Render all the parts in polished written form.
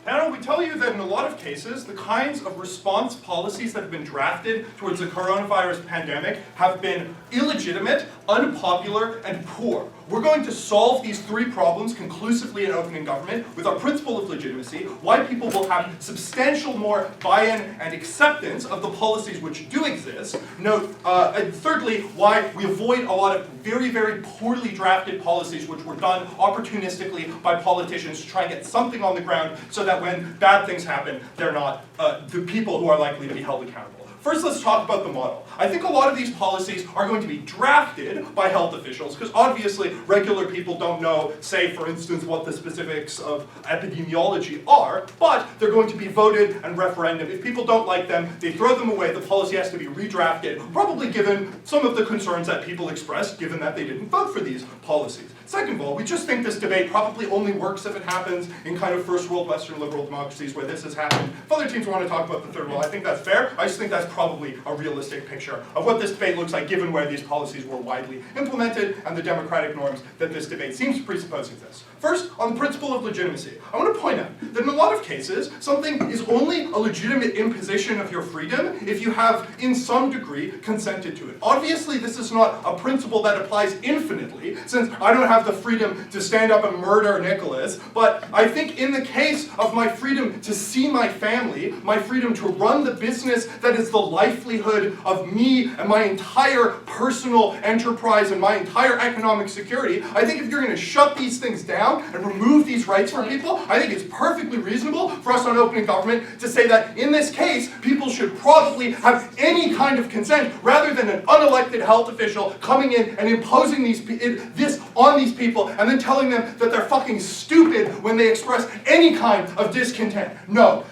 Panel, we tell you that in a lot of cases, the kinds of response policies that have been drafted towards the coronavirus pandemic have been illegitimate, unpopular, and poor. We're going to solve these three problems conclusively in opening government with our principle of legitimacy, why people will have substantial more buy-in and acceptance of the policies which do exist. Note, and thirdly, why we avoid a lot of very, very poorly drafted policies which were done opportunistically by politicians to try and get something on the ground so that when bad things happen, they're not the people who are likely to be held accountable. First, let's talk about the model. I think a lot of these policies are going to be drafted by health officials, because obviously regular people don't know, say, for instance, what the specifics of epidemiology are, but they're going to be voted and referendum. If people don't like them, they throw them away. The policy has to be redrafted, probably given some of the concerns that people expressed, given that they didn't vote for these policies. Second of all, we just think this debate probably only works if it happens in kind of first world Western liberal democracies where this has happened. If other teams want to talk about the third world, I think that's fair. I just think that's probably a realistic picture of what this debate looks like given where these policies were widely implemented and the democratic norms that this debate seems to presuppose exist. First, on the principle of legitimacy, I want to point out that in a lot of cases, something is only a legitimate imposition of your freedom if you have, in some degree, consented to it. Obviously, this is not a principle that applies infinitely, since I don't have the freedom to stand up and murder Nicholas, but I think in the case of my freedom to see my family, my freedom to run the business that is the livelihood of me and my entire personal enterprise and my entire economic security, I think if you're going to shut these things down and remove these rights from people, I think it's perfectly reasonable for us on opening government to say that in this case, people should probably have any kind of consent rather than an unelected health official coming in and imposing this on these people and then telling them that they're fucking stupid when they express any kind of discontent. No.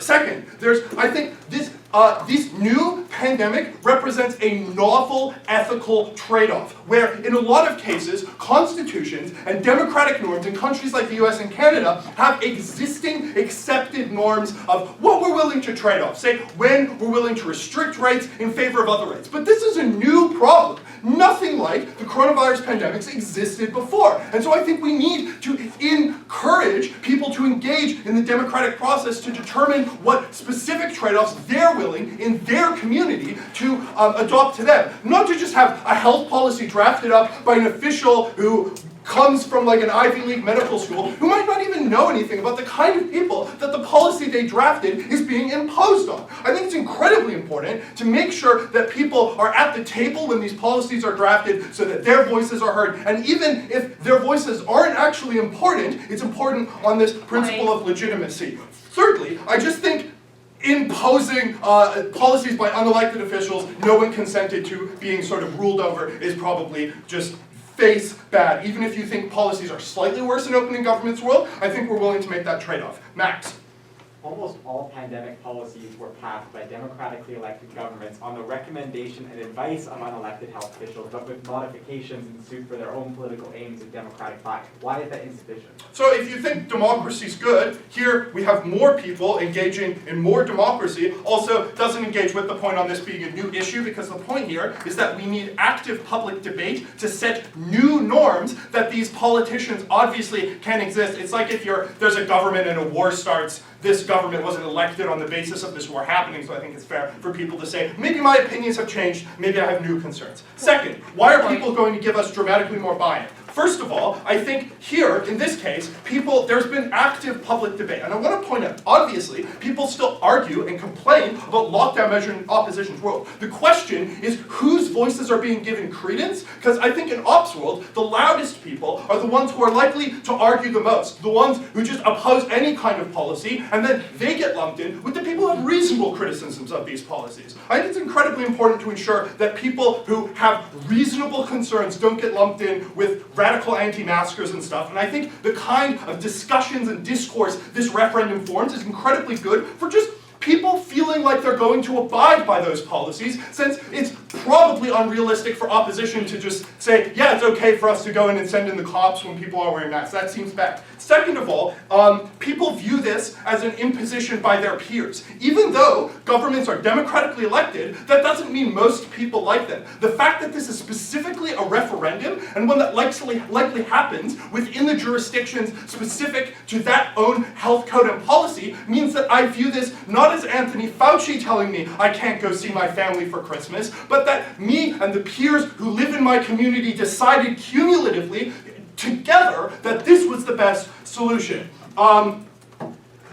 Second, I think this new pandemic represents a novel ethical trade-off, where in a lot of cases, constitutions and democratic norms in countries like the US and Canada have existing accepted norms of what we're willing to trade off, say when we're willing to restrict rights in favor of other rights. But this is a new problem. Nothing like the coronavirus pandemics existed before. And so I think we need to encourage people to engage in the democratic process to determine what specific trade-offs they're willing in their community to adopt to them. Not to just have a health policy drafted up by an official who comes from like an Ivy League medical school who might not even know anything about the kind of people that the policy they drafted is being imposed on. I think it's incredibly important to make sure that people are at the table when these policies are drafted so that their voices are heard. And even if their voices aren't actually important, it's important on this principle of legitimacy. Thirdly, I just think imposing policies by unelected officials no one consented to being sort of ruled over is probably just face bad. Even if you think policies are slightly worse in opening government's world, I think we're willing to make that trade-off. Max. Almost all pandemic policies were passed by democratically elected governments on the recommendation and advice of unelected health officials, but with modifications in suit for their own political aims and democratic bias. Why is that insufficient? So if you think democracy's good, here we have more people engaging in more democracy. Also, doesn't engage with the point on this being a new issue, because the point here is that we need active public debate to set new norms that these politicians obviously can't exist. It's like if there's a government and a war starts, this government wasn't elected on the basis of this war happening, so I think it's fair for people to say, maybe my opinions have changed, maybe I have new concerns. Second, why are people going to give us dramatically more buy-in? First of all, I think here, in this case, there's been active public debate. And I want to point out, obviously, people still argue and complain about lockdown measures in opposition's world. The question is whose voices are being given credence? Because I think in ops world, the loudest people are the ones who are likely to argue the most. The ones who just oppose any kind of policy, and then they get lumped in with the people who have reasonable criticisms of these policies. I think it's incredibly important to ensure that people who have reasonable concerns don't get lumped in with radical anti-maskers and stuff, and I think the kind of discussions and discourse this referendum forms is incredibly good for just people feeling like they're going to abide by those policies, since it's probably unrealistic for opposition to just say, yeah, it's okay for us to go in and send in the cops when people are wearing masks. That seems bad. Second of all, people view this as an imposition by their peers. Even though governments are democratically elected, that doesn't mean most people like them. The fact that this is specifically a referendum, and one that likely happens within the jurisdictions specific to that own health code and policy, means that I view this not as Anthony Fauci telling me I can't go see my family for Christmas, but that me and the peers who live in my community decided cumulatively together that this was the best solution.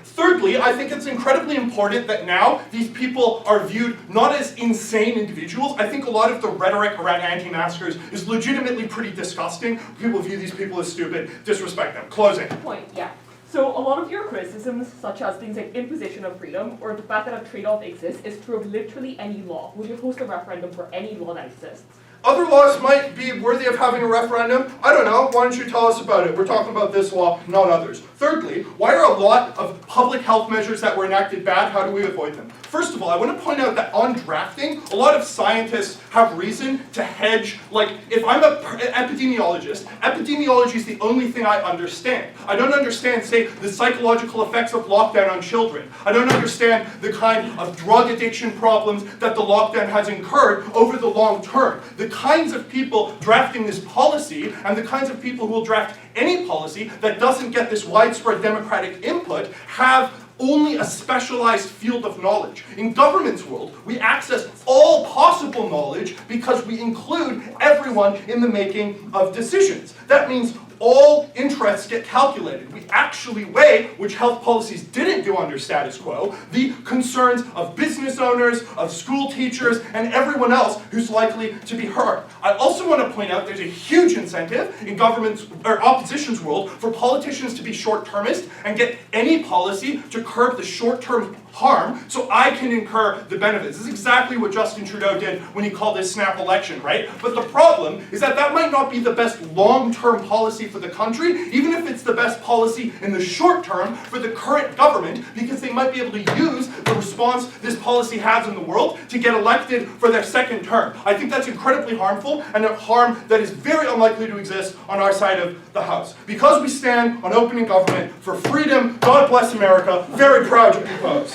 Thirdly, I think it's incredibly important that now these people are viewed not as insane individuals. I think a lot of the rhetoric around anti-maskers is legitimately pretty disgusting. People view these people as stupid, disrespect them. Closing. Point, yeah. So a lot of your criticisms, such as things like imposition of freedom, or the fact that a trade-off exists, is true of literally any law. Would you host a referendum for any law that exists? Other laws might be worthy of having a referendum. I don't know. Why don't you tell us about it? We're talking about this law, not others. Thirdly, why are a lot of public health measures that were enacted bad? How do we avoid them? First of all, I want to point out that on drafting, a lot of scientists have reason to hedge. Like, if I'm an epidemiologist, epidemiology is the only thing I understand. I don't understand, say, the psychological effects of lockdown on children. I don't understand the kind of drug addiction problems that the lockdown has incurred over the long term. The kinds of people drafting this policy and the kinds of people who will draft any policy that doesn't get this widespread democratic input have only a specialized field of knowledge. In government's world, we access all possible knowledge because we include everyone in the making of decisions. That means all interests get calculated. We actually weigh, which health policies didn't do under status quo, the concerns of business owners, of school teachers, and everyone else who's likely to be hurt. I also want to point out there's a huge incentive in government's or opposition's world for politicians to be short-termist and get any policy to curb the short-term harm so I can incur the benefits. This is exactly what Justin Trudeau did when he called his snap election, right? But the problem is that that might not be the best long-term policy for the country, even if it's the best policy in the short term for the current government, because they might be able to use the response this policy has in the world to get elected for their second term. I think that's incredibly harmful, and a harm that is very unlikely to exist on our side of the House. Because we stand on opening government for freedom, God bless America, very proud to be folks.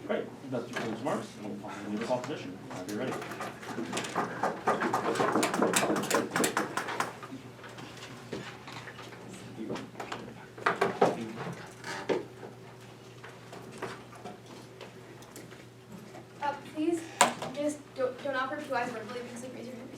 Great, that's your closing remarks, and we'll leave this opposition. I'll be ready. Please just don't offer two eyes verbally because of raise your hand.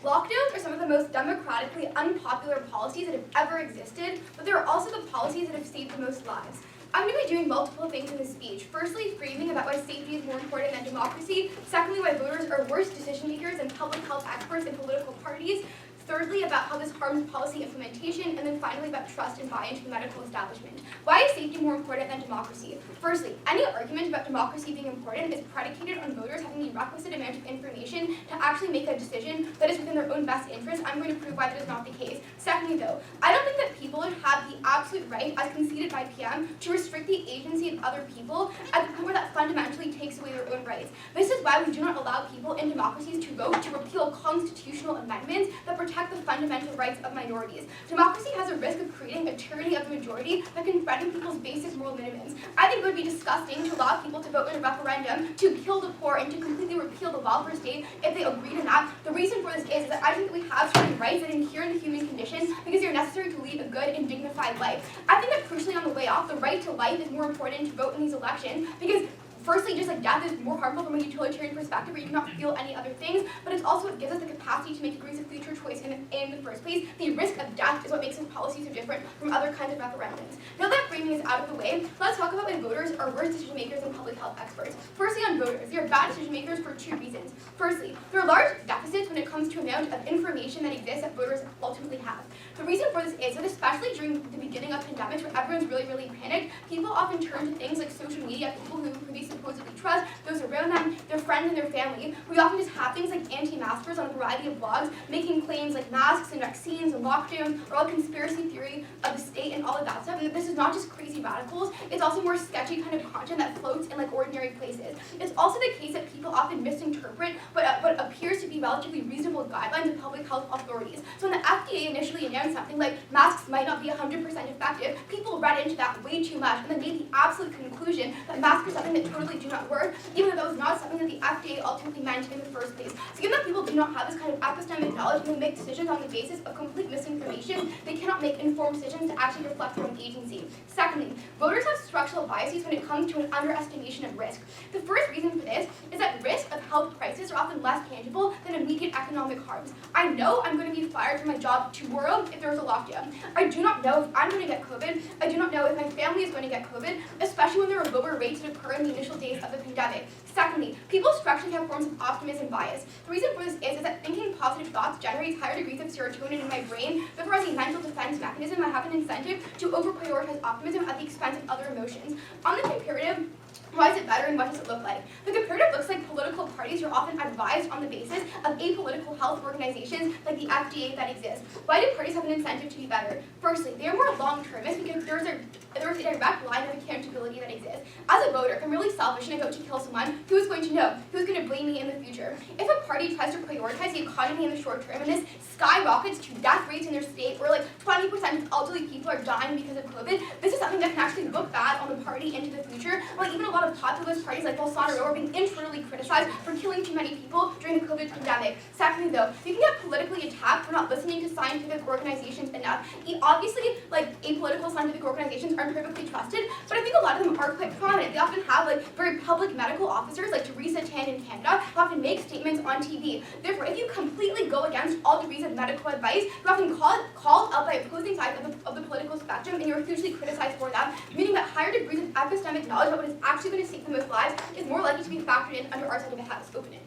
Lockdowns are some of the most democratically unpopular policies that have ever existed, but they are also the policies that have saved the most lives. I'm going to be doing multiple things in this speech. Firstly, framing about why safety is more important than democracy. Secondly, why voters are worse decision makers than public health experts and political parties. Thirdly, about how this harms policy implementation, and then finally about trust and buy-in to the medical establishment. Why is safety more important than democracy? Firstly, any argument about democracy being important is predicated on voters having the requisite amount of information to actually make a decision that is within their own best interest. I'm going to prove why that is not the case. Secondly, though, I don't think that people have the absolute right, as conceded by PM, to restrict the agency of other people at the point where that fundamentally takes away their own rights. This is why we do not allow people in democracies to vote to repeal constitutional amendments that protect the fundamental rights of minorities. Democracy has a risk of creating a tyranny of the majority that can threaten people's basic moral minimums. I think it would be disgusting to allow people to vote in a referendum to kill the poor and to completely repeal the welfare state if they agreed to that. The reason for this is that I think that we have certain rights that inhere in the human condition because they are necessary to lead a good and dignified life. I think that crucially on the way off, the right to life is more important to vote in these elections because firstly, just like death is more harmful from a utilitarian perspective where you cannot feel any other things, but it's also what gives us the capacity to make degrees of future choice in the first place. The risk of death is what makes this policy so different from other kinds of referendums. Now that framing is out of the way, let's talk about why voters are worse decision makers than public health experts. Firstly, on voters, they are bad decision makers for two reasons. Firstly, there are large deficits when when it comes to amount of information that exists that voters ultimately have. The reason for this is that especially during the beginning of pandemics where everyone's really panicked, people often turn to things like social media, people who they supposedly trust, those around them, their friends and their family. We often just have things like anti-maskers on a variety of blogs making claims like masks and vaccines and lockdowns are all conspiracy theory of the state and all of that stuff. And this is not just crazy radicals, it's also more sketchy kind of content that floats in like ordinary places. It's also the case that people often misinterpret what appears to be relatively reasonable guidelines of public health authorities. So when the FDA initially announced something like masks might not be 100% effective, people read into that way too much and then made the absolute conclusion that masks are something that totally do not work, even though that was not something that the FDA ultimately meant in the first place. So given that people do not have this kind of epistemic knowledge and they make decisions on the basis of complete misinformation, they cannot make informed decisions to actually reflect their own agency. Secondly, voters have structural biases when it comes to an underestimation of risk. The first reason for this is that risk of health crises are often less tangible than immediate economic harms. I know I'm going to be fired from my job tomorrow if there's a lockdown. I do not know if I'm going to get COVID. I do not know if my family is going to get COVID, especially when there are lower rates that occur in the initial days of the pandemic. Secondly, people structurally have forms of optimism bias. The reason for this is that thinking positive thoughts generates higher degrees of serotonin in my brain. Therefore, as a mental defense mechanism, I have an incentive to over-prioritize optimism at the expense of other emotions. On the comparative, why is it better and what does it look like? The comparative looks like political parties are often advised on the basis of apolitical health organizations like the FDA that exist. Why do parties have an incentive to be better? Firstly, they are more long-termist because there's a direct line of accountability that exists. As a voter, if I'm really selfish and I vote to kill someone, who's going to know? Who's going to blame me in the future? If a party tries to prioritize the economy in the short term and this skyrockets to death rates in their state where like 20% of elderly people are dying because of COVID, this is something that can actually look bad on the party into the future. Like even a lot of populist parties like Bolsonaro are being internally criticized for killing too many people during the COVID pandemic. Secondly though, you can get politically attacked for not listening to scientific organizations enough. Obviously, like apolitical scientific organizations aren't perfectly trusted, but I think a lot of them are quite prominent. They often have like very public medical officers like Teresa Tan in Canada who often make statements on TV. Therefore, if you completely go against all degrees of medical advice, you're often called out by opposing sides of the political spectrum and you're hugely criticized for that, meaning that higher degrees of epistemic knowledge about what is actually going to save the most lives is more likely to be factored in under our side of the house opening.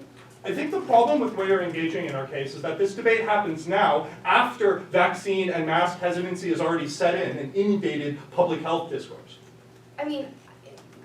I think the problem with where you're engaging in our case is that this debate happens now after vaccine and mask hesitancy has already set in and inundated public health discourse. I mean,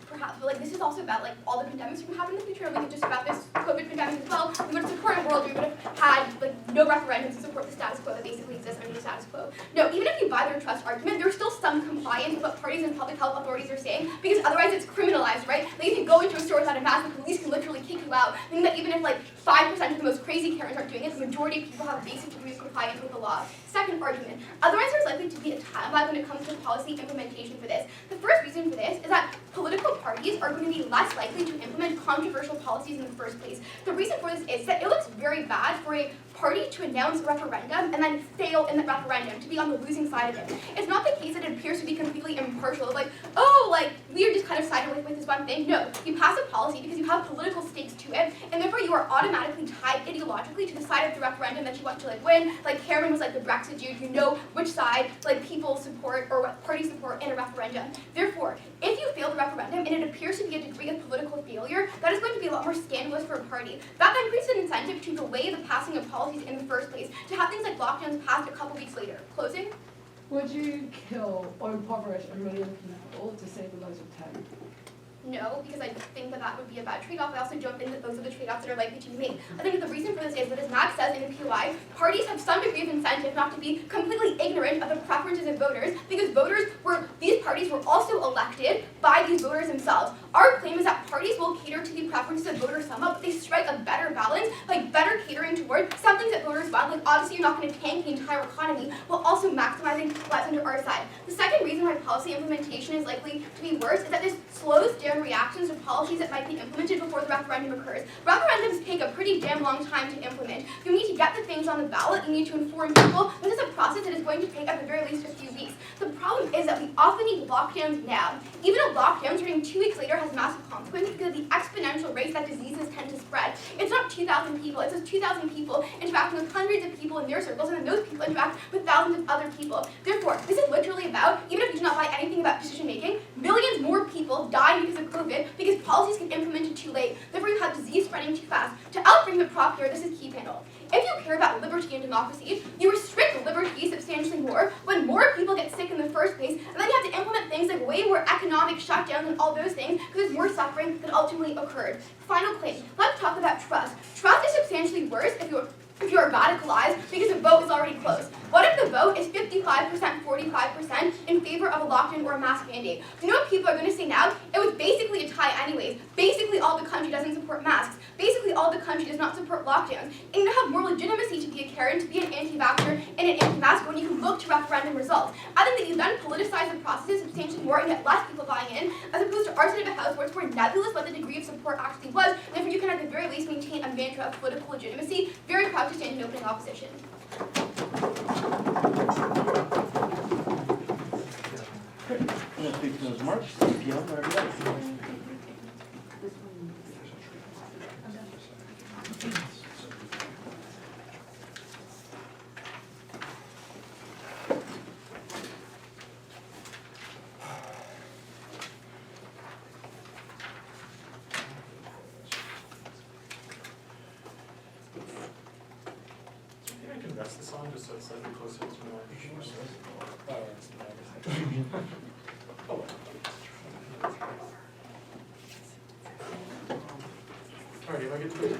perhaps, but like this is also about like all the pandemics that can happen in the future. Like just about this COVID pandemic as well. We would have supported a world where we would have had like no referendums to support the status quo that basically exists under the status quo. No, even if you buy their trust argument, there's still some compliance with what parties and public health authorities are saying because otherwise it's criminalized, right? Like if you go into a store without a mask, the police can literally kick you out. Meaning that even if like 5% of the most crazy Karens aren't doing it, the majority of people have basic degrees of compliance with the law. Second argument, otherwise there's likely to be a timeline when it comes to policy implementation for this. The first reason for this is that political parties are going to be less likely to implement controversial policies in the first place. The reason for this is that it looks very bad for a party to announce a referendum and then fail in the referendum, to be on the losing side of it. It's not the case that it appears to be completely impartial, like, oh, like, we are just kind of siding with this one thing. No, you pass a policy because you have political stakes to it, and therefore you are automatically tied ideologically to the side of the referendum that you want to, like, win. Like, Cameron was like the Brexit dude, you know which side, like, people support or what parties support in a referendum. Therefore, if you fail the referendum and it appears to be a degree of political failure, that is going to be a lot more scandalous for a party. That then creates an incentive to delay the passing of policies in the first place, to have things like lockdowns passed a couple weeks later. Closing? Would you kill or impoverish a million people to save the lives of 10? No, because I think that that would be a bad trade-off. I also don't think that those are the trade-offs that are likely to be made. I think that the reason for this is that, as Max says in the POI, parties have some degree of incentive not to be completely ignorant of the preferences of voters, because these parties were also elected by these voters themselves. Our claim is that parties will cater to the preferences of voters somewhat, but they strike a better balance, like better catering toward some things that voters want. Like obviously you're not going to tank the entire economy, while also maximizing what's under our side. The second reason why policy implementation is likely to be worse is that this slows down reactions to policies that might be implemented before the referendum occurs. Referendums take a pretty damn long time to implement. You need to get the things on the ballot, you need to inform people. This is a process that is going to take at the very least a few weeks. The problem is that we often need lockdowns now. Even a lockdown starting 2 weeks later has massive consequences because of the exponential rates that diseases tend to spread. It's not 2,000 people, it's just 2,000 people interacting with hundreds of people in their circles, and then those people interact with thousands of other people. Therefore, this is literally about, even if you do not buy anything about decision making, millions more people die because of COVID because policies get implemented too late. Therefore, you have disease spreading too fast. To outbring the prop here, this is key panel. If you care about liberty and democracy, you restrict liberty substantially more when more people get sick in the first place, and then you have to implement things like way more economic shutdowns and all those things because there's more suffering that ultimately occurred. Final claim. Let's talk about trust. Trust is substantially worse if you're radicalized because the vote is already closed. What if the vote is 55%, 45% in favor of a lockdown or a mask mandate? You know what people are going to say now? It was basically a tie anyways. Basically all the country doesn't support masks. Basically all the country does not support lockdowns. And you have more legitimacy to be a Karen, to be an anti-vaxxer and an anti-masker when you can look to referendum results. I think that you then politicize the processes substantially more and get less people buying in, as opposed to our side of the house where it's more nebulous what the degree of support actually was, and therefore you can at the very least maintain a mantra of political legitimacy. Very proud to stand in opening opposition. I'm going to speak to Ms. March, CPL, wherever you like. I can rest this on just so it's slightly closer to my Oh. Alrighty, if I get to it.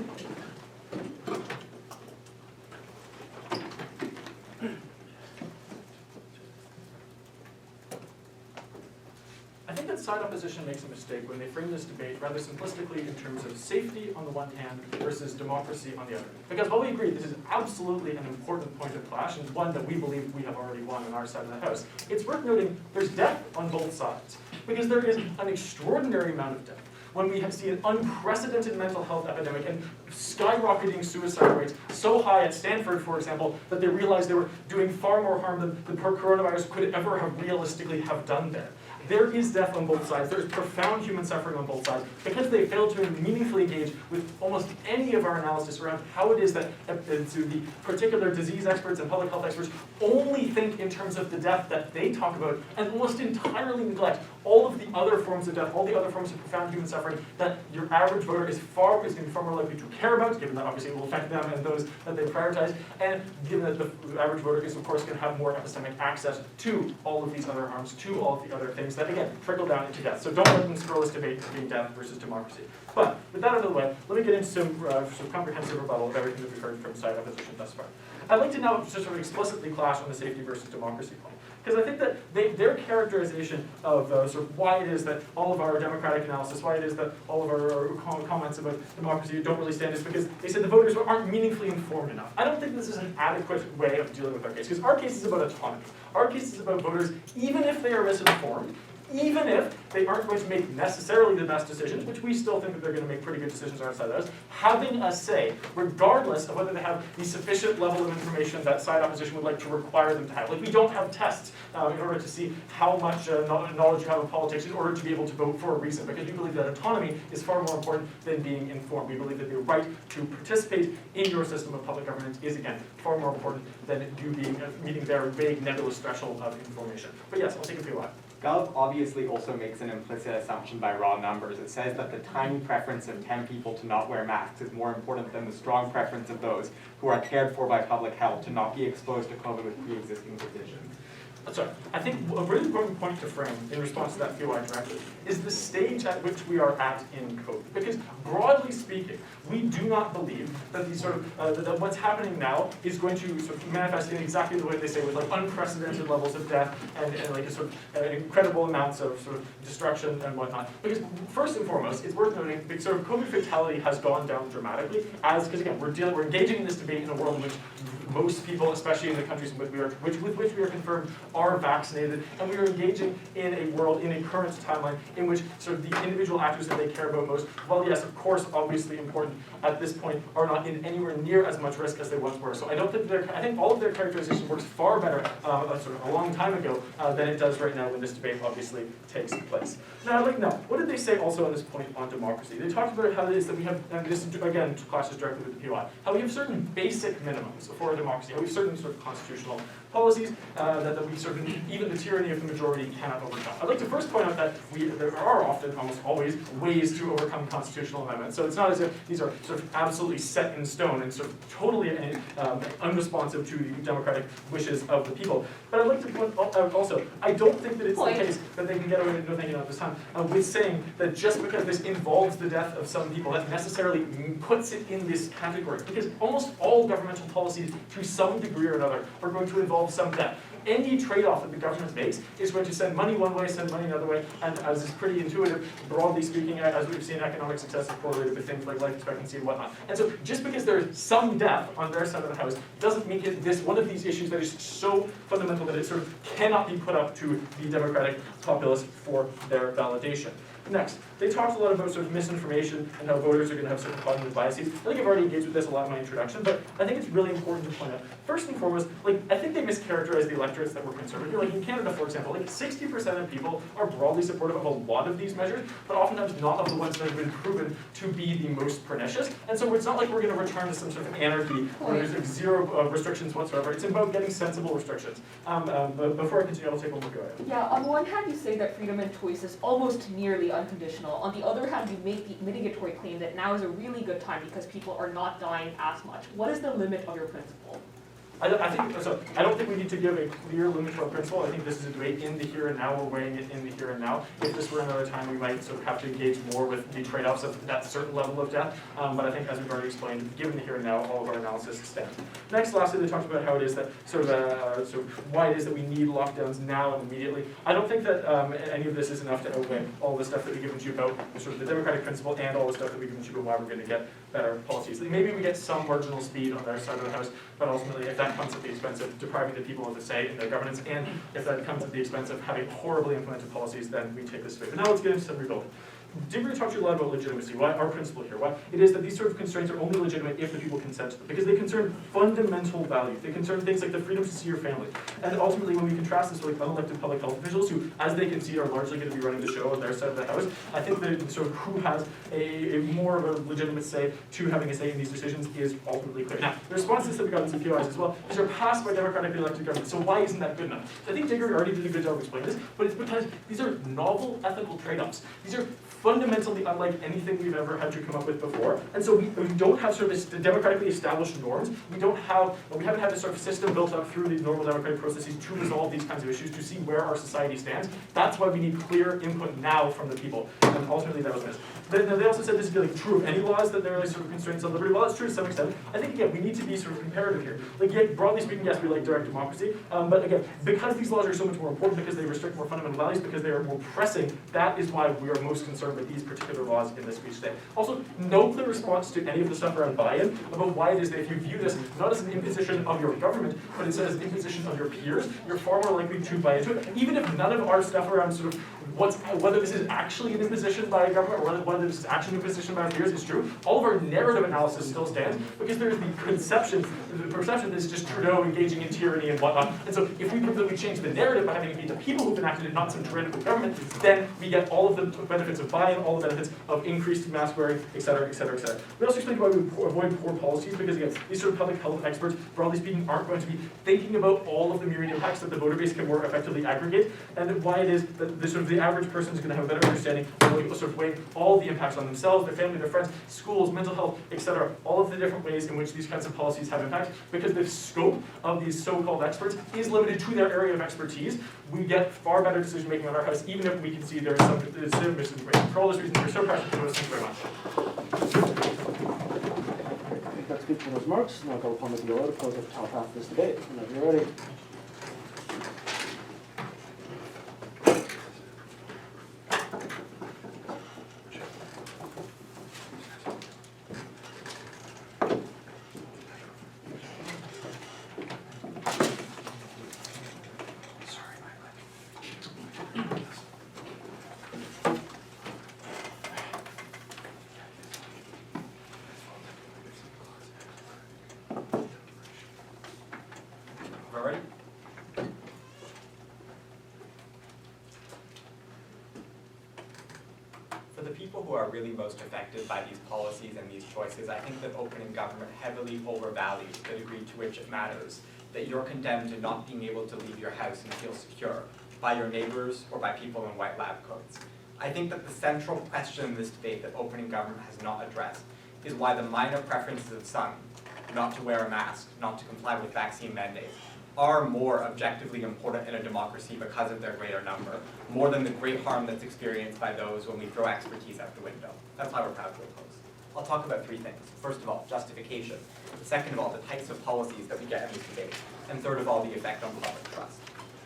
I think that side opposition makes a mistake when they frame this debate rather simplistically in terms of safety on the one hand versus democracy on the other. Because while we agree this is absolutely an important point of clash and one that we believe we have already won on our side of the house, it's worth noting there's death on both sides. Because there is an extraordinary amount of death. When we have seen an unprecedented mental health epidemic and skyrocketing suicide rates so high at Stanford, for example, that they realized they were doing far more harm than the coronavirus could ever have realistically have done there. There is death on both sides. There is profound human suffering on both sides because they failed to meaningfully engage with almost any of our analysis around how it is that the particular disease experts and public health experts only think in terms of the death that they talk about and almost entirely neglect all of the other forms of death, all the other forms of profound human suffering that your average voter is going to be far more likely to care about, given that obviously it will affect them and those that they prioritize, and given that the average voter is of course going to have more epistemic access to all of these other harms, to all of the other things that again trickle down into death. So don't let them scroll this debate between death versus democracy. But with that out of the way, let me get into some comprehensive rebuttal of everything that we've heard from side opposition thus far. I'd like to now just sort of explicitly clash on the safety versus democracy point. Because I think that their characterization of sort of why it is that all of our democratic analysis, why it is that all of our comments about democracy don't really stand is because they said the voters aren't meaningfully informed enough. I don't think this is an adequate way of dealing with our case, because our case is about autonomy. Our case is about voters, even if they are misinformed, even if they aren't going to make necessarily the best decisions, which we still think that they're going to make pretty good decisions on our side of us, having a say, regardless of whether they have the sufficient level of information that side opposition would like to require them to have. Like, we don't have tests in order to see how much knowledge you have of politics in order to be able to vote for a reason, because we believe that autonomy is far more important than being informed. We believe that the right to participate in your system of public government is, again, far more important than you being meeting their vague, nebulous threshold of information. But yes, I'll take it for a while. Gov obviously also makes an implicit assumption by raw numbers. It says that the tiny preference of 10 people to not wear masks is more important than the strong preference of those who are cared for by public health to not be exposed to COVID with pre-existing conditions. Sorry, I think a really important point to frame in response to that POI directly is the stage at which we are at in COVID. Because broadly speaking, we do not believe that these sort of that what's happening now is going to sort of manifest in exactly the way they say, with like unprecedented levels of death and like a sort of incredible amounts of sort of destruction and whatnot. Because first and foremost, it's worth noting that sort of COVID fatality has gone down dramatically because again we're engaging in this debate in a world in which most people, especially in the countries with which we are confirmed, are vaccinated, and we are engaging in a world, in a current timeline, in which sort of the individual actors that they care about most, while yes, of course, obviously important at this point, are not in anywhere near as much risk as they once were. So I don't think I think all of their characterization works far better sort of a long time ago than it does right now when this debate obviously takes place. Now, what did they say also on this point on democracy? They talked about how it is that we have, and this again clashes directly with the POI, how we have certain basic minimums for democracy, how we have certain sort of constitutional policies that we sort of even the tyranny of the majority cannot overcome. I'd like to first point out that there are often, almost always, ways to overcome constitutional amendments. So it's not as if these are sort of absolutely set in stone and sort of totally unresponsive to the democratic wishes of the people. But I'd like to point out also, I don't think that it's the case that they can get away with no thinking at this time with saying that just because this involves the death of some people, that necessarily puts it in this category. Because almost all governmental policies, to some degree or another, are going to involve some death. Any trade-off that the government makes is going to send money one way, send money another way, and as is pretty intuitive, broadly speaking, as we've seen, economic success is correlated with things like life expectancy and whatnot. And so just because there's some death on their side of the house doesn't make it this one of these issues that is so fundamental that it sort of cannot be put up to the democratic populace for their validation. Next, they talked a lot about sort of misinformation and how voters are going to have certain cognitive biases. I think I've already engaged with this a lot in my introduction, but I think it's really important to point out. First and foremost, I think they mischaracterized the electorates that were conservative. Like in Canada, for example, 60% of people are broadly supportive of a lot of these measures, but oftentimes not of the ones that have been proven to be the most pernicious. And so it's not like we're going to return to some sort of anarchy where there's like zero restrictions whatsoever. It's about getting sensible restrictions. But before I continue, I'll take one more go at it. Yeah, on the one hand, you say that freedom and choice is almost nearly unconditional. On the other hand, you make the mitigatory claim that now is a really good time because people are not dying as much. What is the limit of your principle? I don't think we need to give a clear limit to our principle. I think this is a debate in the here and now. We're weighing it in the here and now. If this were another time, we might sort of have to engage more with the trade-offs of that certain level of death. But I think, as we've already explained, given the here and now, all of our analysis stands. Next, lastly, they talked about how it is that sort of why it is that we need lockdowns now and immediately. I don't think that any of this is enough to outweigh all the stuff that we've given to you about sort of the democratic principle and all the stuff that we've given to you about why we're going to get better policies. Maybe we get some marginal speed on their side of the house, but ultimately, if that comes at the expense of depriving the people of a say in their governance, and if that comes at the expense of having horribly implemented policies, then we take this away. But now let's get into some rebuilding. Did we talk to you a lot about legitimacy? Why our principle here? Why it is that these sort of constraints are only legitimate if the people consent to them, because they concern fundamental values. They concern things like the freedom to see your family. And ultimately, when we contrast this with unelected public health officials, who, as they concede, are largely going to be running the show on their side of the house, I think that sort of who has a more of a legitimate say to having a say in these decisions is ultimately clear. Now, the responses that we got in CPOIs as well, these are passed by democratically elected governments. So why isn't that good enough? So I think Diggory already did a good job of explaining this, but it's because these are novel ethical trade-offs. These are fundamentally unlike anything we've ever had to come up with before. And so we don't have sort of democratically established norms. We haven't had this sort of system built up through these normal democratic processes to resolve these kinds of issues, to see where our society stands. That's why we need clear input now from the people. And ultimately that was missed. They also said this is like true of any laws, that there are sort of constraints on liberty. Well, that's true to some extent. I think, again, we need to be sort of comparative here. Broadly speaking, yes, we like direct democracy. But again, because these laws are so much more important, because they restrict more fundamental values, because they are more pressing, that is why we are most concerned with these particular laws in this speech today. Also, no clear response to any of the stuff around buy-in about why it is that if you view this not as an imposition of your government, but instead as an imposition of your peers, you're far more likely to buy into it. Even if none of our stuff around sort of whether this is actually an imposition by a government or whether this is actually an imposition by our peers is true, all of our narrative analysis still stands because there is the perception that it's just Trudeau engaging in tyranny and whatnot. And so if we prove that we change the narrative by having it be the people who've enacted it, not some tyrannical government, then we get all of the benefits of buy-in, all the benefits of increased mask wearing, et cetera, et cetera, et cetera. We also explained why we avoid poor policies because, again, these sort of public health experts, broadly speaking, aren't going to be thinking about all of the myriad impacts that the voter base can more effectively aggregate, and why it is that the average person is going to have a better understanding of sort of weighing all the impacts on themselves, their family, their friends, schools, mental health, etc. All of the different ways in which these kinds of policies have impact, because the scope of these so-called experts is limited to their area of expertise. We get far better decision making on our house, even if we can see there is some misinformation. For all those reasons, we're so passionate about this. Thank you very much. I think that's good for those marks. Now I'll call upon McGill to close out the top half of this debate. Whenever you're ready. Ready? For the people who are are really most affected by these policies and these choices, I think that opening government heavily overvalues the degree to which it matters that you're condemned to not being able to leave your house and feel secure by your neighbors or by people in white lab coats. I think that the central question in this debate that opening government has not addressed is why the minor preferences of some, not to wear a mask, not to comply with vaccine mandates, are more objectively important in a democracy because of their greater number, more than the great harm that's experienced by those when we throw expertise out the window. That's why we're proud to oppose. I'll talk about three things. First of all, justification. Second of all, the types of policies that we get in this debate. And third of all, the effect on public trust.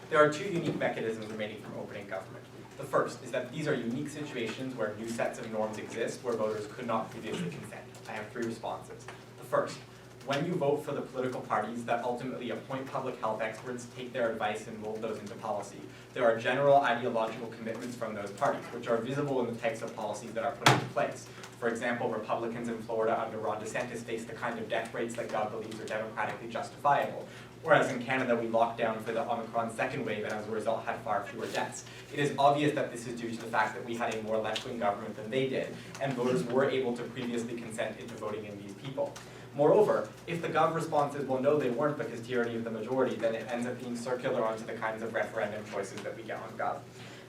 There are two unique mechanisms remaining from opening government. The first is that these are unique situations where new sets of norms exist where voters could not previously consent. I have three responses. The first, when you vote for the political parties that ultimately appoint public health experts, take their advice and mold those into policy, there are general ideological commitments from those parties, which are visible in the types of policies that are put into place. For example, Republicans in Florida under Ron DeSantis face the kind of death rates that God believes are democratically justifiable. Whereas in Canada, we locked down for the Omicron second wave and as a result had far fewer deaths. It is obvious that this is due to the fact that we had a more left-wing government than they did, and voters were able to previously consent into voting in these people. Moreover, if the Gov response is, well, no, they weren't because tyranny of the majority, then it ends up being circular onto the kinds of referendum choices that we get on Gov.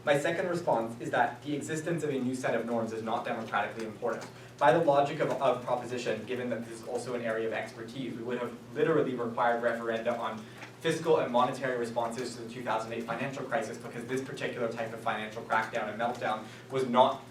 My second response is that the existence of a new set of norms is not democratically important. By the logic of proposition, given that this is also an area of expertise, we would have literally required referenda on fiscal and monetary responses to the 2008 financial crisis because this particular type of financial crackdown and meltdown was not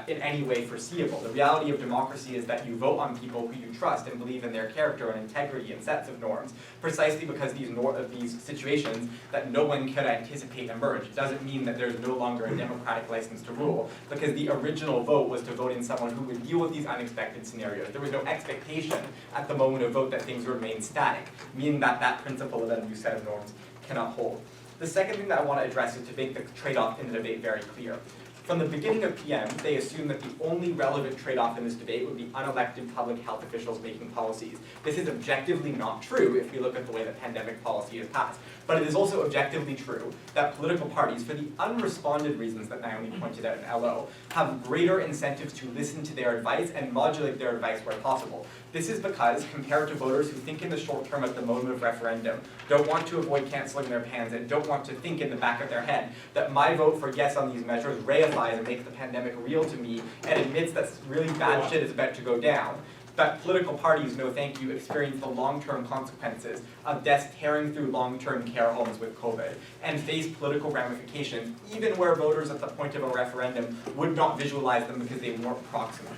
in any way foreseeable. The reality of democracy is that you vote on people who you trust and believe in their character and integrity and sets of norms, precisely because these situations that no one could anticipate emerge. It doesn't mean that there's no longer a democratic license to rule, because the original vote was to vote in someone who would deal with these unexpected scenarios. There was no expectation at the moment of vote that things remain static, meaning that that principle of a new set of norms cannot hold. The second thing that I want to address is to make the trade-off in the debate very clear. From the beginning of PM, they assumed that the only relevant trade-off in this debate would be unelected public health officials making policies. This is objectively not true if we look at the way that pandemic policy is passed. But it is also objectively true that political parties, for the unresponded reasons that Naomi pointed out in LO, have greater incentives to listen to their advice and modulate their advice where possible. This is because, compared to voters who think in the short term at the moment of referendum, don't want to avoid canceling their plans, and don't want to think in the back of their head that my vote for yes on these measures reifies and makes the pandemic real to me and admits that really bad shit is about to go down, that political parties, no thank you, experience the long-term consequences of deaths tearing through long-term care homes with COVID, and face political ramifications, even where voters at the point of a referendum would not visualize them because they weren't proximate.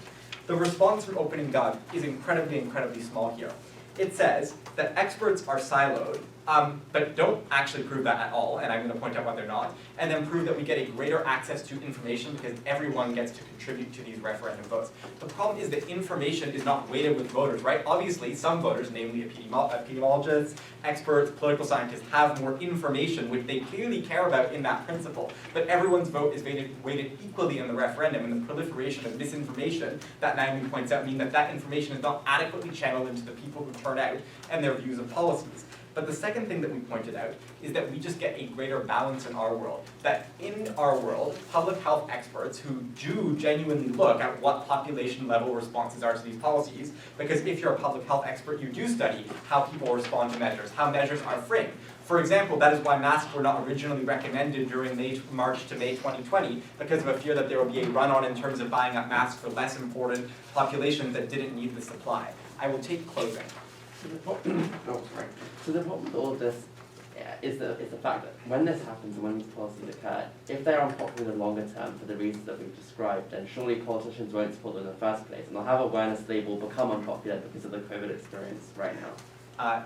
The response from opening Gov is incredibly, incredibly small here. It says that experts are siloed, but don't actually prove that at all, and I'm going to point out why they're not, and then prove that we get a greater access to information because everyone gets to contribute to these referendum votes. The problem is that information is not weighted with voters, right? Obviously, some voters, namely epidemiologists, experts, political scientists, have more information, which they clearly care about in that principle, but everyone's vote is weighted equally in the referendum, and the proliferation of misinformation that Naomi points out mean that that information is not adequately channeled into the people who turn out and their views of policies. But the second thing that we pointed out is that we just get a greater balance in our world. That in our world, public health experts who do genuinely look at what population level responses are to these policies, because if you're a public health expert, you do study how people respond to measures, how measures are framed. For example, that is why masks were not originally recommended during March to May 2020, because of a fear that there would be a run-on in terms of buying up masks for less important populations that didn't need the supply. I will take closing. So the problem with all of this is the fact that when this happens and when these policies occur, if they're unpopular in the longer term for the reasons that we've described, then surely politicians won't support them in the first place, and they'll have awareness they will become unpopular because of the COVID experience right now.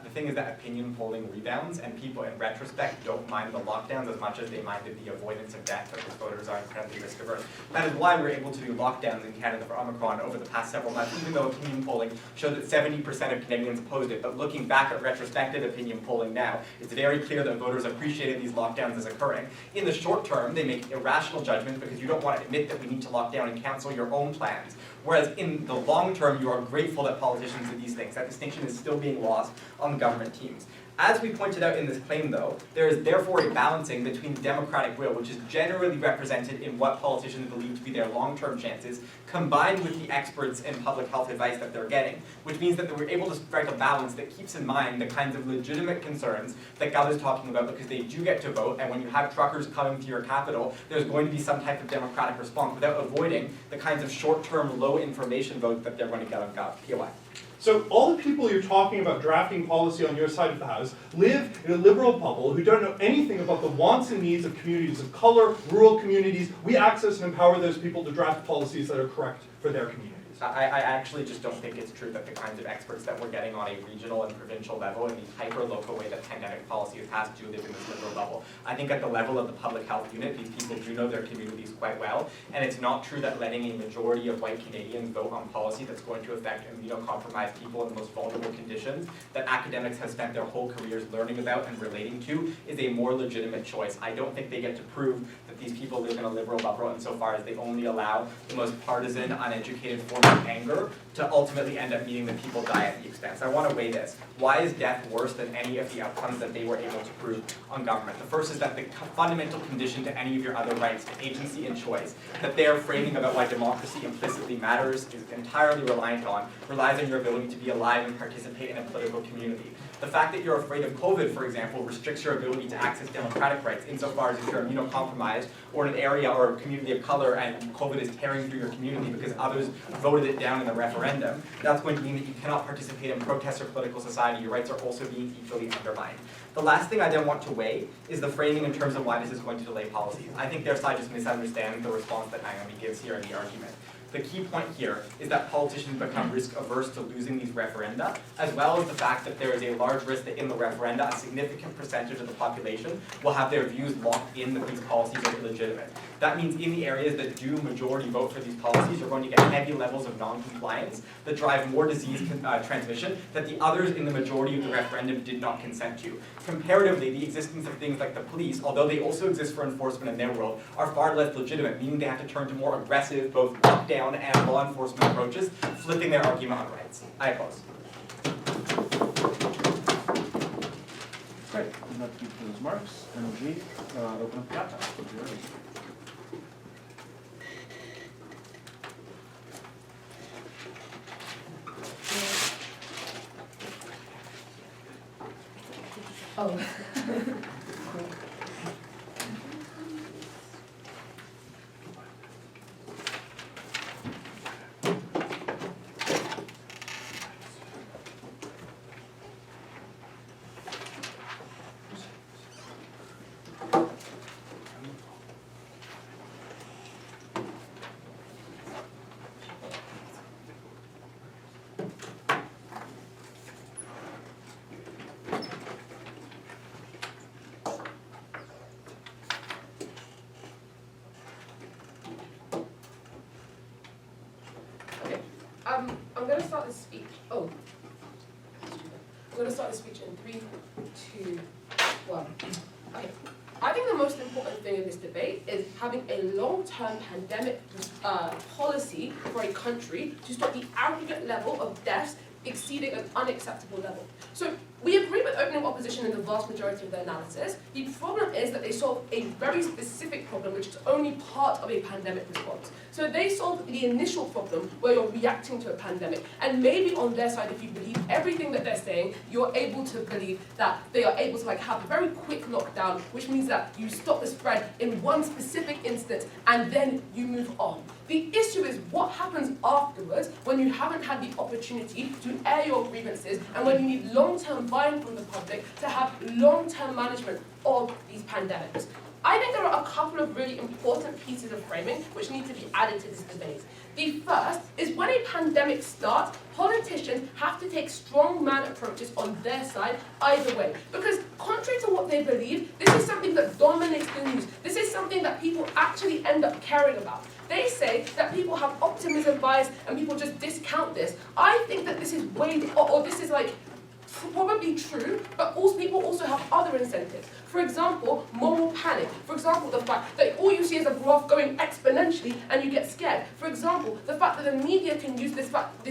The thing is that opinion polling rebounds, and people in retrospect don't mind the lockdowns as much as they minded the avoidance of death, because voters are incredibly risk averse. That is why we're able to do lockdowns in Canada for Omicron over the past several months, even though opinion polling showed that 70% of Canadians opposed it. But looking back at retrospective opinion polling now, it's very clear that voters appreciated these lockdowns as occurring. In the short term, they make irrational judgments because you don't want to admit that we need to lock down and cancel your own plans. Whereas in the long term, you are grateful that politicians do these things. That distinction is still being lost on government teams. As we pointed out in this claim, though, there is therefore a balancing between democratic will, which is generally represented in what politicians believe to be their long-term chances, combined with the experts in public health advice that they're getting, which means that we're able to strike a balance that keeps in mind the kinds of legitimate concerns that Gal is talking about, because they do get to vote, and when you have truckers coming to your capital, there's going to be some type of democratic response without avoiding the kinds of short-term, low-information votes that they're going to get on POI. So all the people you're talking about drafting policy on your side of the house live in a liberal bubble who don't know anything about the wants and needs of communities of color, rural communities. We access and empower those people to draft policies that are correct for their communities. I actually just don't think it's true that the kinds of experts that we're getting on a regional and provincial level in the hyper-local way that pandemic policy is passed do live in this liberal level. I think at the level of the public health unit, these people do know their communities quite well, and it's not true that letting a majority of white Canadians vote on policy that's going to affect immunocompromised people in the most vulnerable conditions that academics have spent their whole careers learning about and relating to is a more legitimate choice. I don't think they get to prove that these people live in a liberal bubble insofar as they only allow the most partisan, uneducated form of anger to ultimately end up meaning that people die at the expense. I want to weigh this. Why is death worse than any of the outcomes that they were able to prove on government? The first is that the fundamental condition to any of your other rights, to agency and choice, that their framing about why democracy implicitly matters is entirely relies on your ability to be alive and participate in a political community. The fact that you're afraid of COVID, for example, restricts your ability to access democratic rights insofar as if you're immunocompromised or in an area or a community of color and COVID is tearing through your community because others voted it down in the referendum. That's going to mean that you cannot participate in protests or political society. Your rights are also being equally undermined. The last thing I then want to weigh is the framing in terms of why this is going to delay policies. I think their side just misunderstands the response that Naomi gives here in the argument. The key point here is that politicians become risk averse to losing these referenda, as well as the fact that there is a large risk that in the referenda, a significant percentage of the population will have their views locked in that these policies are illegitimate. That means in the areas that do majority vote for these policies, you're going to get heavy levels of non-compliance that drive more disease transmission that the others in the majority of the referendum did not consent to. Comparatively, the existence of things like the police, although they also exist for enforcement in their world, are far less legitimate, meaning they have to turn to more aggressive, both lockdown and law enforcement approaches, flipping their argument on rights. I oppose. Great, and that keeps those marks, and we open up the chat time. Oh. I'm going to start this speech. I'm going to start this speech in 3, 2, 1. Okay. I think the most important thing in this debate is having a long-term pandemic policy for a country to stop the aggregate level of deaths exceeding an unacceptable level. So we agree with opening opposition in the vast majority of their analysis. The problem is that they solve a very specific problem, which is only part of a pandemic response. So they solve the initial problem where you're reacting to a pandemic. And maybe on their side, if you believe everything that they're saying, you're able to believe that they are able to have a very quick lockdown, which means that you stop the spread in one specific instance and then you move on. The issue is what happens afterwards when you haven't had the opportunity to air your grievances and when you need long-term buy-in from the public to have long-term management of these pandemics. I think there are a couple of really important pieces of framing which need to be added to this debate. The first is when a pandemic starts, politicians have to take strongman approaches on their side either way. Because contrary to what they believe, this is something that dominates the news. This is something that people actually end up caring about. They say that people have optimism bias and people just discount this. I think that this is way, or this is like probably true, but also people also have other incentives. For example, moral panic. For example, the fact that all you see is a graph going exponentially and you get scared. For example, the fact that the media can use this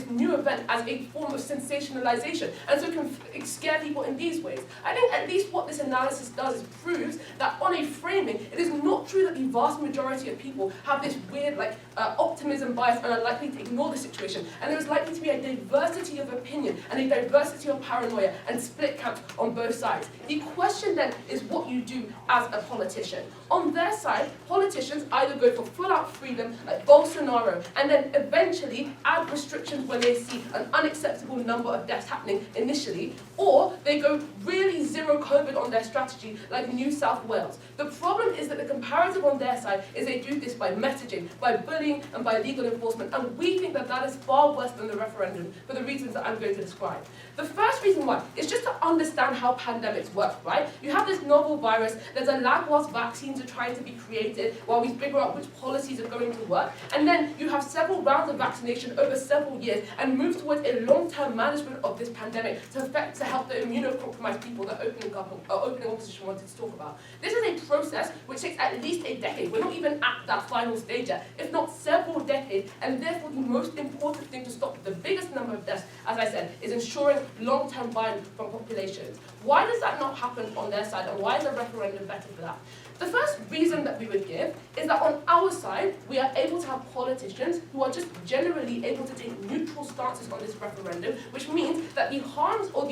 new event as a form of sensationalization, and so can scare people in these ways. I think at least what this analysis does is proves that on a framing, it is not true that the vast majority of people have this weird optimism bias and are likely to ignore the situation. And there is likely to be a diversity of opinion and a diversity of paranoia and split camps on both sides. The question then is what you do as a politician. On their side, politicians either go for full-out freedom, like Bolsonaro, and then eventually add restrictions when they see an unacceptable number of deaths happening initially, or they go really zero COVID on their strategy, like New South Wales. The problem is that the comparative on their side is they do this by messaging, by bullying, and by legal enforcement, and we think that that is far worse than the referendum for the reasons that I'm going to describe. The first reason why is just to understand how pandemics work, right? You have this novel virus, there's a lag whilst vaccines are trying to be created, while we figure out which policies are going to work, and then you have several rounds of vaccination over several years and move towards a long-term management of this pandemic to help the immunocompromised people that opening opposition wanted to talk about. This is a process which takes at least a decade. We're not even at that final stage yet, if not several decades, and therefore the most important thing to stop the biggest number of deaths, as I said, is ensuring long-term buy-in from populations. Why does that not happen on their side, and why is a referendum better for that? The first reason that we would give is that on our side, we are able to have politicians who are just generally able to take neutral stances on this referendum, which means that the harms of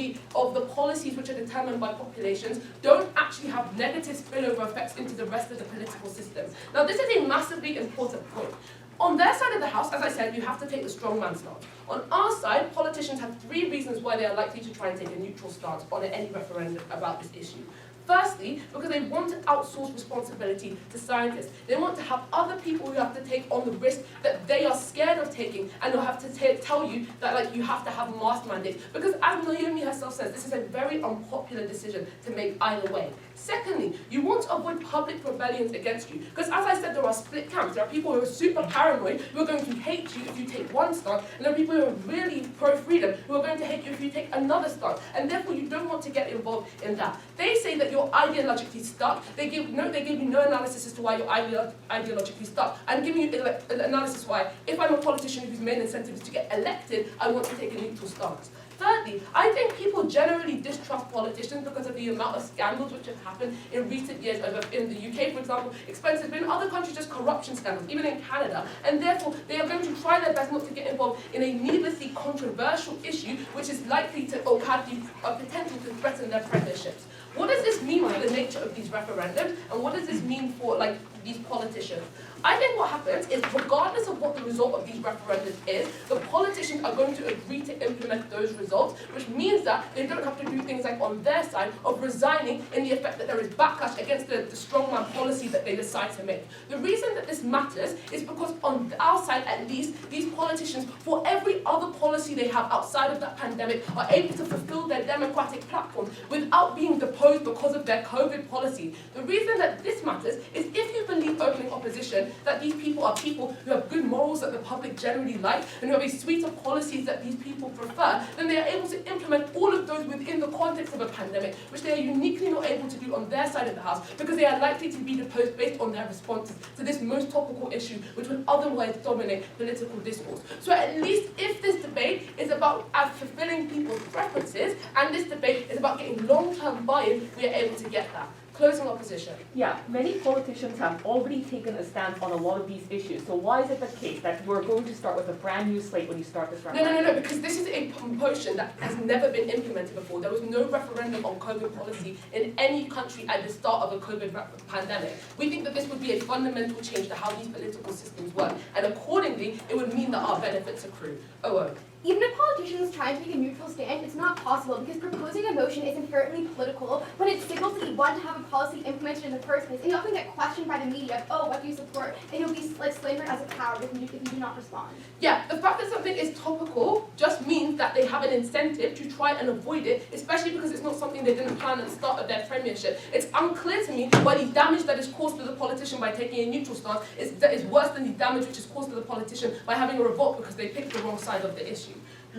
the policies which are determined by populations don't actually have negative spillover effects into the rest of the political system. Now, this is a massively important point. On their side of the house, as I said, you have to take the strongman stance. On our side, politicians have three reasons why they are likely to try and take a neutral stance on any referendum about this issue. Firstly, because they want to outsource responsibility to scientists. They want to have other people who have to take on the risk that they are scared of taking, and they'll have to tell you that you have to have mask mandates. Because as Naomi herself says, this is a very unpopular decision to make either way. Secondly, you want to avoid public rebellions against you. Because as I said, there are split camps. There are people who are super paranoid, who are going to hate you if you take one stance, and there are people who are really pro-freedom, who are going to hate you if you take another stance. And therefore, you don't want to get involved in that. They say that you're ideologically stuck. They give you no analysis as to why you're ideologically stuck. I'm giving you an analysis why, if I'm a politician whose main incentive is to get elected, I want to take a neutral stance. Thirdly, I think people generally distrust politicians because of the amount of scandals which have happened in recent years in the UK, for example, expensive, but in other countries just corruption scandals, even in Canada, and therefore they are going to try their best not to get involved in a needlessly controversial issue which is likely to or have the potential to threaten their premierships. What does this mean for the nature of these referendums, and what does this mean for these politicians? I think what happens is, regardless of what the result of these referendums is, the politicians are going to agree to implement those results, which means that they don't have to do things like on their side of resigning in the effect that there is backlash against the strongman policy that they decide to make. The reason that this matters is because on our side, at least, these politicians, for every other policy they have outside of that pandemic, are able to fulfill their democratic platform without being deposed because of their COVID policy. The reason that this matters is if you believe opening opposition, that these people are people who have good morals that the public generally like, and who have a suite of policies that these people prefer, then they are able to implement all of those within the context of a pandemic, which they are uniquely not able to do on their side of the house, because they are likely to be deposed based on their responses to this most topical issue, which would otherwise dominate political discourse. So at least if this debate is about fulfilling people's preferences, and this debate is about getting long-term buy-in, we are able to get that. Closing opposition. Yeah, many politicians have already taken a stance on a lot of these issues. So why is it the case that we're going to start with a brand new slate when you start this referendum? No, because this is a motion that has never been implemented before. There was no referendum on COVID policy in any country at the start of a COVID pandemic. We think that this would be a fundamental change to how these political systems work, and accordingly, it would mean that our benefits accrue. Even if politicians try to take a neutral stand, it's not possible because proposing a motion is inherently political when it signals that you want to have a policy implemented in the first place, and you often get questioned by the media, what do you support? And you'll be slandered as a coward if you do not respond. Yeah, the fact that something is topical just means that they have an incentive to try and avoid it, especially because it's not something they didn't plan at the start of their premiership. It's unclear to me why the damage that is caused to the politician by taking a neutral stance is worse than the damage which is caused to the politician by having a revolt because they picked the wrong side of the issue.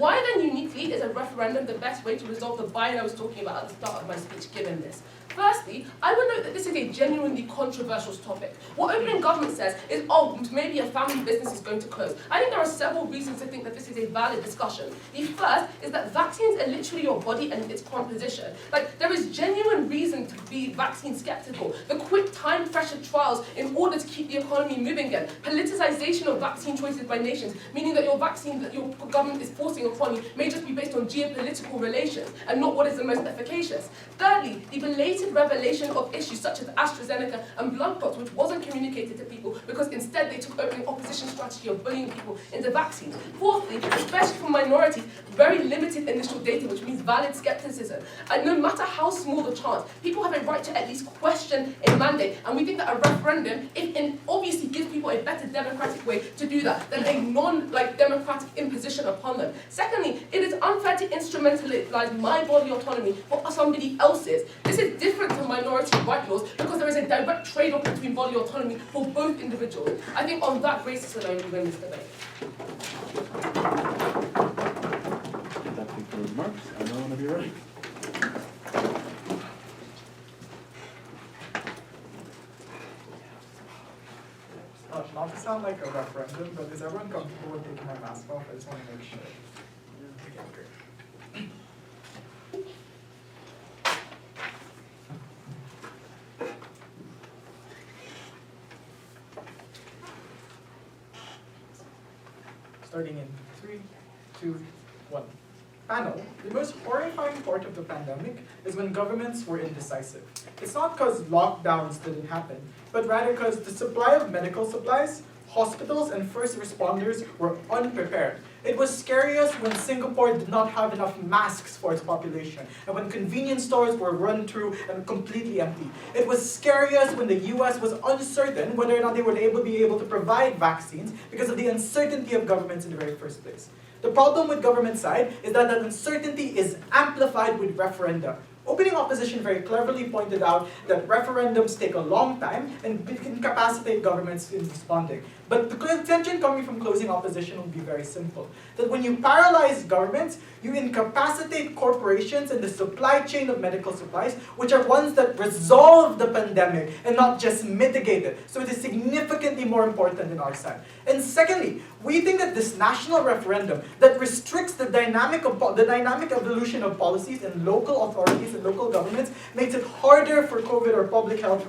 Why then uniquely is a referendum the best way to resolve the bind I was talking about at the start of my speech given this? Firstly, I would note that this is a genuinely controversial topic. What opening government says is, oh, maybe a family business is going to close. I think there are several reasons to think that this is a valid discussion. The first is that vaccines are literally your body and its composition. Like, there is genuine reason to be vaccine skeptical. The quick time pressure trials in order to keep the economy moving again. Politicization of vaccine choices by nations, meaning that your vaccine that your government is forcing upon you may just be based on geopolitical relations and not what is the most efficacious. Thirdly, the belated revelation of issues such as AstraZeneca and blood clots, which wasn't communicated to people because instead they took opening opposition strategy of bullying people into vaccines. Fourthly, especially for minorities, very limited initial data, which means valid skepticism. And no matter how small the chance, people have a right to at least question a mandate. And we think that a referendum, obviously gives people a better democratic way to do that than a non-democratic imposition upon them. Secondly, it is unfair to instrumentalize my body autonomy for somebody else's. This is different to minority right laws because there is a direct trade-off between body autonomy for both individuals. I think on that basis alone we win this debate. That concludes Marx. I know whenever you're ready. Not to sound like a referendum, but is everyone comfortable with taking my mask off? I just want to make sure. Okay, great. Starting in 3, 2, 1. Panel, the most horrifying part of the pandemic is when governments were indecisive. It's not because lockdowns didn't happen, but rather because the supply of medical supplies, hospitals, and first responders were unprepared. It was scariest when Singapore did not have enough masks for its population, and when convenience stores were run through and completely empty. It was scariest when the US was uncertain whether or not they would be able to provide vaccines because of the uncertainty of governments in the very first place. The problem with government side is that that uncertainty is amplified with referenda. Opening opposition very cleverly pointed out that referendums take a long time and incapacitate governments in responding. But the contention coming from closing opposition would be very simple. That when you paralyze governments, you incapacitate corporations and the supply chain of medical supplies, which are ones that resolve the pandemic and not just mitigate it. So it is significantly more important in our side. And secondly, we think that this national referendum that restricts the dynamic evolution of policies in local authorities and local governments makes it harder for COVID or public health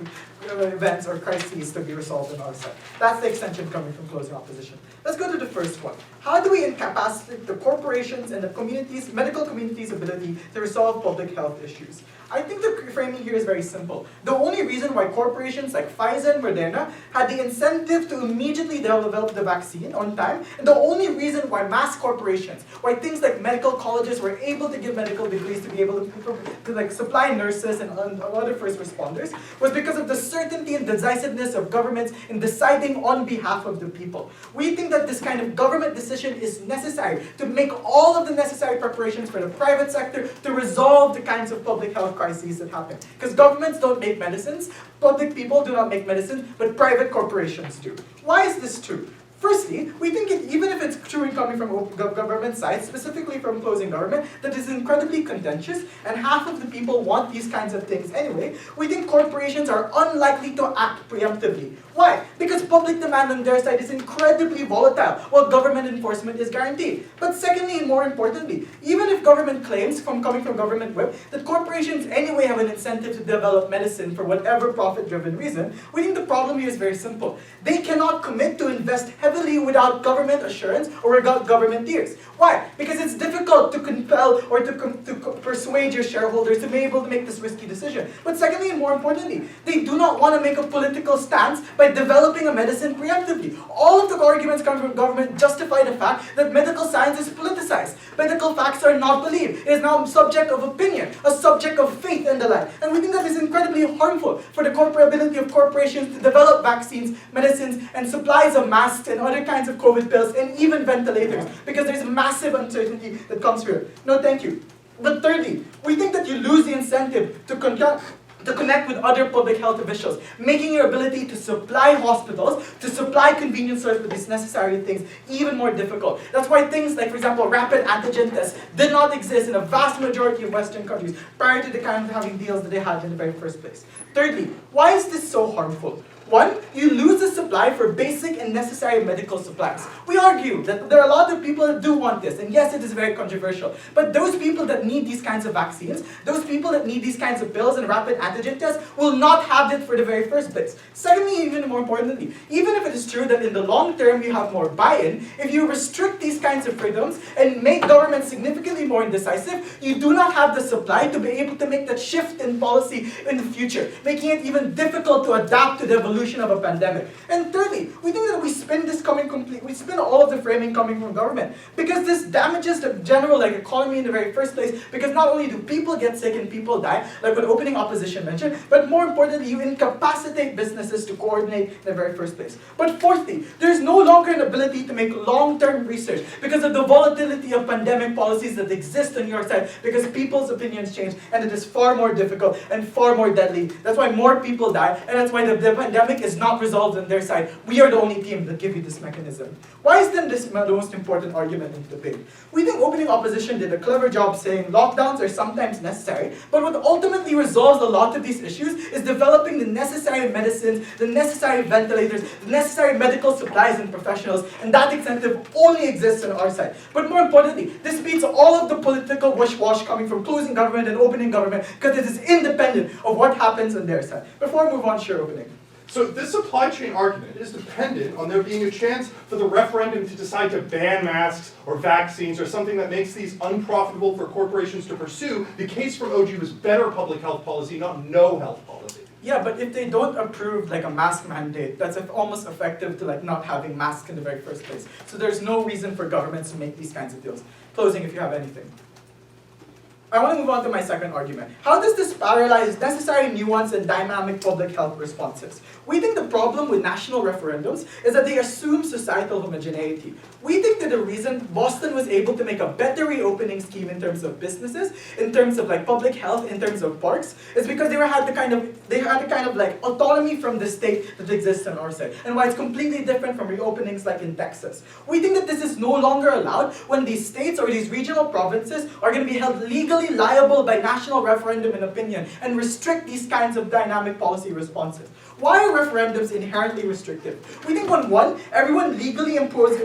events or crises to be resolved on our side. That's the extension coming from closing opposition. Let's go to the first one. How do we incapacitate the corporations and the communities, medical communities' ability to resolve public health issues? I think the framing here is very simple. The only reason why corporations like Pfizer and Moderna had the incentive to immediately develop the vaccine on time, and the only reason why mass corporations, why things like medical colleges were able to give medical degrees to be able to supply nurses and other first responders, was because of the certainty and decisiveness of governments in deciding on behalf of the people. We think that this kind of government decision is necessary to make all of the necessary preparations for the private sector to resolve the kinds of public health crises that happen. Because governments don't make medicines, public people do not make medicines, but private corporations do. Why is this true? Firstly, we think even if it's true coming from government side, specifically from closing government, that is incredibly contentious, and half of the people want these kinds of things anyway, we think corporations are unlikely to act preemptively. Why? Because public demand on their side is incredibly volatile, while government enforcement is guaranteed. But secondly, and more importantly, even if government claims, coming from government whip, that corporations anyway have an incentive to develop medicine for whatever profit-driven reason, we think the problem here is very simple. They cannot commit to invest heavily without government assurance or without government ears. Why? Because it's difficult to compel or to persuade your shareholders to be able to make this risky decision. But secondly, and more importantly, they do not want to make a political stance by developing a medicine preemptively. All of the arguments coming from government justify the fact that medical science is politicized. Medical facts are not believed. It is now a subject of opinion, a subject of faith and the like. And we think that is incredibly harmful for the ability of corporations to develop vaccines, medicines, and supplies of masks and other kinds of COVID pills, and even ventilators, because there's massive uncertainty that comes here. No, thank you. But thirdly, we think that you lose the incentive to to connect with other public health officials, making your ability to supply hospitals, to supply convenience stores with these necessary things even more difficult. That's why things like, for example, rapid antigen tests did not exist in a vast majority of Western countries prior to the kind of having deals that they had in the very first place. Thirdly, why is this so harmful? One, you lose the supply for basic and necessary medical supplies. We argue that there are a lot of people that do want this, and yes, it is very controversial. But those people that need these kinds of vaccines, those people that need these kinds of pills and rapid antigen tests will not have it for the very first place. Secondly, even more importantly, even if it is true that in the long term you have more buy-in, if you restrict these kinds of freedoms and make government significantly more indecisive, you do not have the supply to be able to make that shift in policy in the future, making it even difficult to adapt to the evolution of a pandemic. And thirdly, we think that we spin all of the framing coming from government, because this damages the general economy in the very first place, because not only do people get sick and people die, like what opening opposition mentioned, but more importantly, you incapacitate businesses to coordinate in the very first place. But fourthly, there's no longer an ability to make long-term research because of the volatility of pandemic policies that exist on your side, because people's opinions change, and it is far more difficult and far more deadly. That's why more people die, and that's why the pandemic is not resolved on their side. We are the only team that give you this mechanism. Why is then this the most important argument in the debate? We think opening opposition did a clever job saying lockdowns are sometimes necessary, but what ultimately resolves a lot of these issues is developing the necessary medicines, the necessary ventilators, the necessary medical supplies and professionals, and that incentive only exists on our side. But more importantly, this beats all of the political wash-wash coming from closing government and opening government, because it is independent of what happens on their side. Before I move on, sure, opening. So this supply chain argument is dependent on there being a chance for the referendum to decide to ban masks or vaccines or something that makes these unprofitable for corporations to pursue. The case from OG was better public health policy, not no health policy. Yeah, but if they don't approve a mask mandate, that's almost effective to not having masks in the very first place. So there's no reason for governments to make these kinds of deals. Closing, if you have anything. I want to move on to my second argument. How does this paralyze necessary nuance and dynamic public health responses? We think the problem with national referendums is that they assume societal homogeneity. We think that the reason Boston was able to make a better reopening scheme in terms of businesses, in terms of public health, in terms of parks, is because they had the kind of autonomy from the state that exists on our side, and why it's completely different from reopenings like in Texas. We think that this is no longer allowed when these states or these regional provinces are going to be held legally liable by national referendum and opinion and restrict these kinds of dynamic policy responses. Why are referendums inherently restrictive? We think on one, everyone legally imposes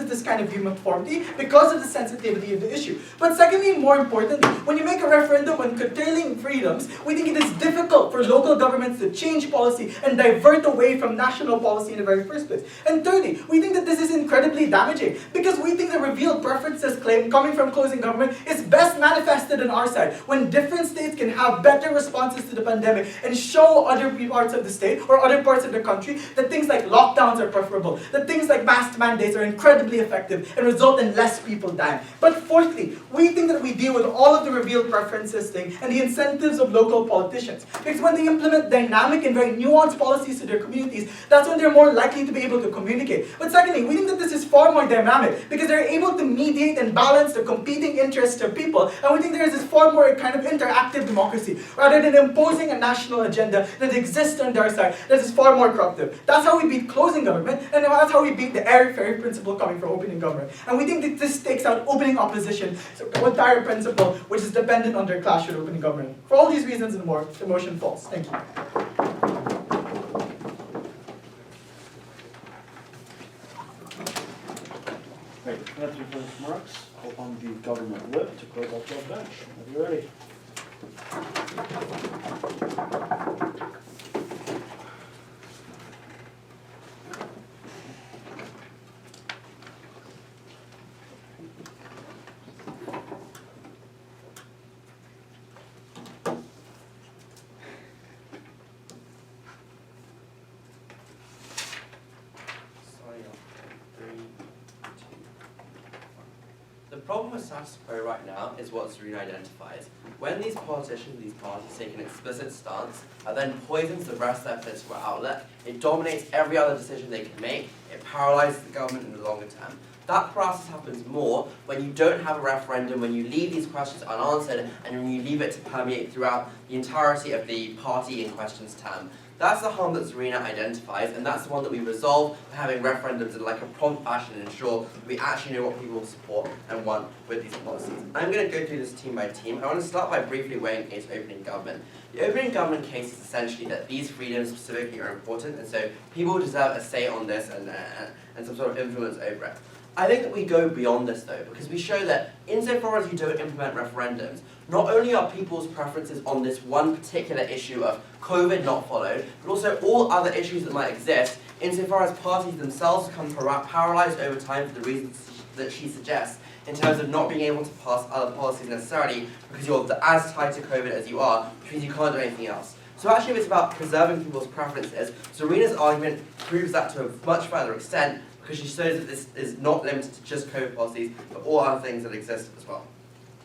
this kind of uniformity because of the sensitivity of the issue. But secondly, and more importantly, when you make a referendum on curtailing freedoms, we think it is difficult for local governments to change policy and divert away from national policy in the very first place. And thirdly, we think that this is incredibly damaging because we think the revealed preferences claim coming from closing government is best manifested on our side when different states can have better responses to the pandemic and show other parts of the state or other parts of the country that things like lockdowns are preferable, that things like mask mandates are incredibly effective and result in less people dying. But fourthly, we think that we deal with all of the revealed preferences thing and the incentives of local politicians. Because when they implement dynamic and very nuanced policies to their communities, that's when they're more likely to be able to communicate. But secondly, we think that this is far more dynamic because they're able to mediate and balance the competing interests of people, and we think there is this far more kind of interactive democracy rather than imposing a national agenda that exists on their side that is far more corruptive. That's how we beat closing government, and that's how we beat the airy-fairy principle coming from opening government. And we think that this takes out opening opposition, so the entire principle which is dependent on their clash with opening government. For all these reasons and more, the motion falls. Thank you. Great, that's your first remarks. On the government whip to close out the bench. Are you ready? The problem with status quo right now is what Serena identifies. When these politicians, these parties take an explicit stance, and then poisons the rest of their political outlet, it dominates every other decision they can make, it paralyzes the government in the longer term. That process happens more when you don't have a referendum, when you leave these questions unanswered, and when you leave it to permeate throughout the entirety of the party in question's term. That's the harm that Zarina identifies, and that's the one that we resolve by having referendums in like a prompt fashion and ensure that we actually know what people support and want with these policies. I'm going to go through this team by team. I want to start by briefly weighing against opening government. The opening government case is essentially that these freedoms specifically are important, and so people deserve a say on this and some sort of influence over it. I think that we go beyond this though, because we show that insofar as you don't implement referendums, not only are people's preferences on this one particular issue of COVID not followed, but also all other issues that might exist, insofar as parties themselves become paralysed over time for the reasons that she suggests, in terms of not being able to pass other policies necessarily, because you're as tied to COVID as you are, which means you can't do anything else. So actually it's about preserving people's preferences. Zarina's argument proves that to a much further extent, because she shows that this is not limited to just COVID policies, but all other things that exist as well.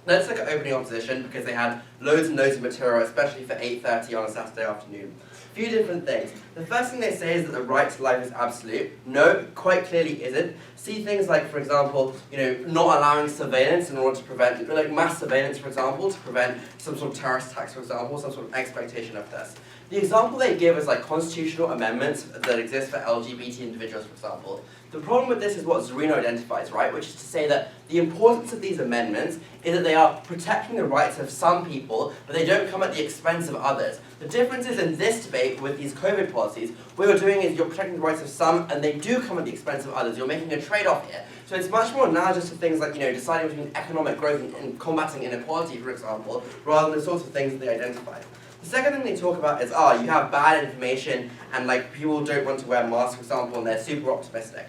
Let's look at opening opposition, because they had loads and loads of material, especially for 8:30 on a Saturday afternoon. A few different things. The first thing they say is that the right to life is absolute. No, it quite clearly isn't. See things like, for example, not allowing surveillance in order to prevent, like mass surveillance, for example, to prevent some sort of terrorist attacks, for example, some sort of expectation of this. The example they give is like constitutional amendments that exist for LGBT individuals, for example. The problem with this is what Zarina identifies, right? Which is to say that the importance of these amendments is that they are protecting the rights of some people, but they don't come at the expense of others. The difference is in this debate with these COVID policies, what you're doing is you're protecting the rights of some, and they do come at the expense of others. You're making a trade-off here. So it's much more analogous to things like, deciding between economic growth and combating inequality, for example, rather than the sorts of things that they identify. The second thing they talk about is, you have bad information and like people don't want to wear masks, for example, and they're super optimistic.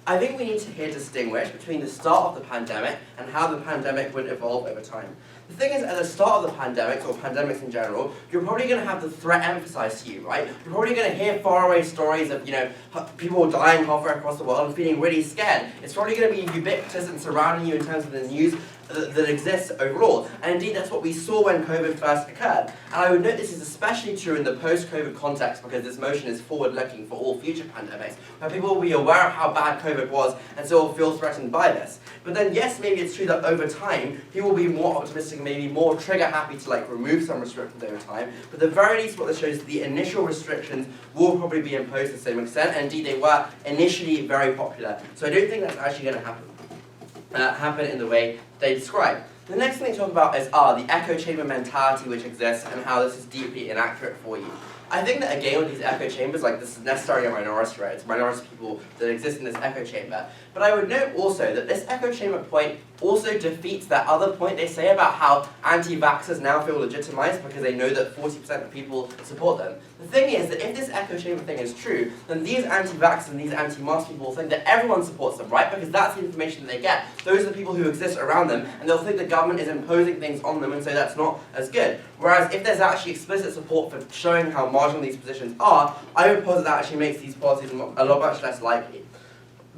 I think we need to here distinguish between the start of the pandemic and how the pandemic would evolve over time. The thing is, at the start of the pandemic, or pandemics in general, you're probably going to have the threat emphasized to you, right? You're probably going to hear faraway stories of, people dying halfway across the world and feeling really scared. It's probably going to be ubiquitous and surrounding you in terms of the news that exists overall. And indeed, that's what we saw when COVID first occurred. And I would note this is especially true in the post-COVID context, because this motion is forward-looking for all future pandemics, where people will be aware of how bad COVID was and so will feel threatened by this. But then, yes, maybe it's true that over time, people will be more optimistic and maybe more trigger-happy to remove some restrictions over time. But at the very least, what this shows is the initial restrictions will probably be imposed to the same extent, and indeed they were initially very popular. So I don't think that's actually going to happen in the way they describe. The next thing they talk about is the echo chamber mentality which exists and how this is deeply inaccurate for you. I think that again with these echo chambers, this is necessarily a minority, right? It's minority people that exist in this echo chamber. But I would note also that this echo chamber point also defeats that other point they say about how anti-vaxxers now feel legitimized because they know that 40% of people support them. The thing is that if this echo chamber thing is true, then these anti-vaxxers and these anti-mask people think that everyone supports them, right? Because that's the information that they get. Those are the people who exist around them, and they'll think the government is imposing things on them and say that's not as good. Whereas if there's actually explicit support for showing how marginal these positions are, I would posit that actually makes these policies a lot much less likely.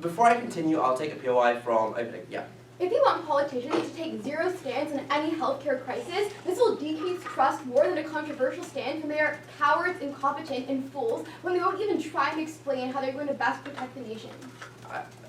Before I continue, I'll take a POI from opening. Yeah. If you want politicians to take zero stance on any healthcare crisis, this will decrease trust more than a controversial stand when they are cowards, incompetent, and fools when they won't even try and explain how they're going to best protect the nation.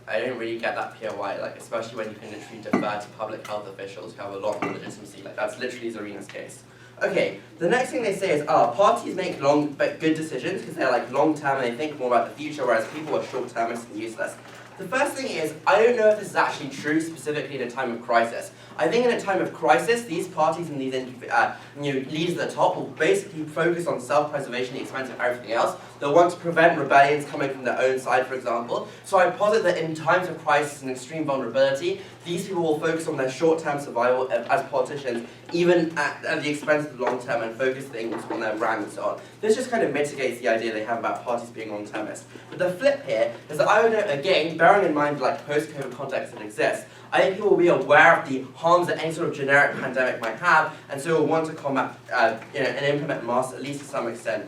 I don't really get that POI, especially when you can literally defer to public health officials who have a lot more legitimacy. That's literally Zarina's case. Okay, the next thing they say is, parties make long but good decisions because they're long-term and they think more about the future, whereas people are short-termist and useless. The first thing is, I don't know if this is actually true specifically in a time of crisis. I think in a time of crisis, these parties and these leaders at the top will basically focus on self-preservation at the expense of everything else. They'll want to prevent rebellions coming from their own side, for example. So I posit that in times of crisis and extreme vulnerability, these people will focus on their short-term survival as politicians, even at the expense of the long-term, and focus things on their brand and so on. This just kind of mitigates the idea they have about parties being long-termist. But the flip here is that I would note, again, bearing in mind post-COVID context that exists, I think people will be aware of the harms that any sort of generic pandemic might have, and so will want to combat and implement masks at least to some extent.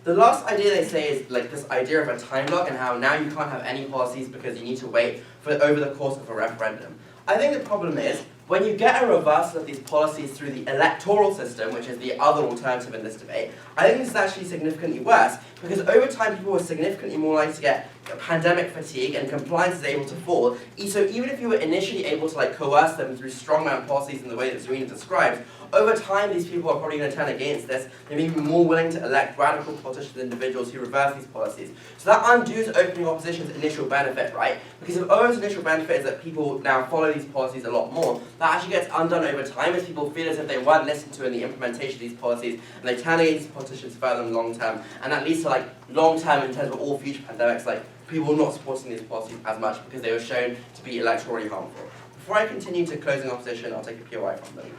The last idea they say is this idea of a time lock and how now you can't have any policies because you need to wait for over the course of a referendum. I think the problem is When you get a reversal of these policies through the electoral system, which is the other alternative in this debate, I think this is actually significantly worse, because over time people were significantly more likely to get pandemic fatigue and compliance is able to fall. So even if you were initially able to coerce them through strongman policies in the way that Zarina describes, over time these people are probably going to turn against this. They may be more willing to elect radical politicians and individuals who reverse these policies. So that undoes opening opposition's initial benefit, right? Because if Owen's initial benefit is that people now follow these policies a lot more, that actually gets undone over time as people feel as if they weren't listened to in the implementation of these policies, and they turn against politicians further in the long term, and that leads to long term in terms of all future pandemics, people not supporting these policies as much because they were shown to be electorally harmful. Before I continue to closing opposition, I'll take a POI from them.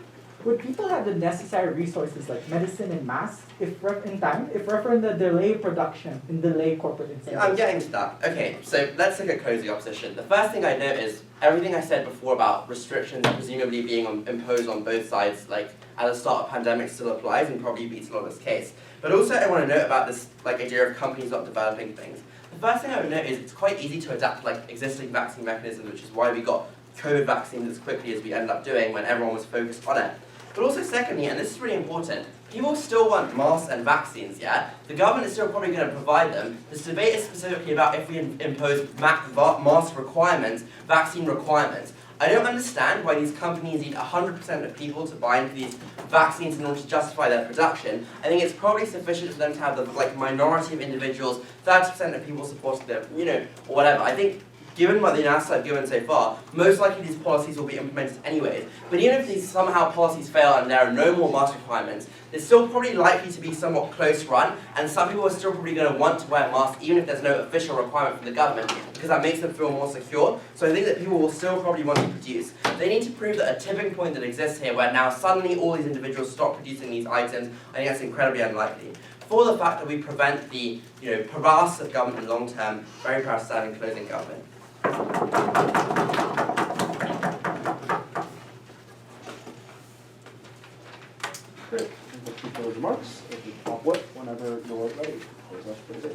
Would people have the necessary resources like medicine and masks if referenda delay production and delay corporate incentives? Yeah, I'm getting to that. Okay, so let's look at closing opposition. The first thing I note is everything I said before about restrictions presumably being imposed on both sides, at the start of pandemic still applies and probably beats a lot of this case. But also I want to note about this idea of companies not developing things. The first thing I would note is it's quite easy to adapt existing vaccine mechanisms, which is why we got COVID vaccines as quickly as we ended up doing when everyone was focused on it. But also secondly, and this is really important, people still want masks and vaccines, yeah? The government is still probably going to provide them. This debate is specifically about if we impose mask requirements, vaccine requirements. I don't understand why these companies need 100% of people to buy into these vaccines in order to justify their production. I think it's probably sufficient for them to have the minority of individuals, 30% of people supporting them, or whatever. I think given what the analysis I've given so far, most likely these policies will be implemented anyways. But even if these somehow policies fail and there are no more mask requirements, they're still probably likely to be somewhat close run, and some people are still probably going to want to wear masks even if there's no official requirement from the government, because that makes them feel more secure. So I think that people will still probably want to produce. They need to prove that a tipping point that exists here where now suddenly all these individuals stop producing these items, I think that's incredibly unlikely. For the fact that we prevent the paralysis of government in the long term, very proud to stand in closing government. Great. Thank you for those remarks. If you pop whip whenever you're ready. Close us for today.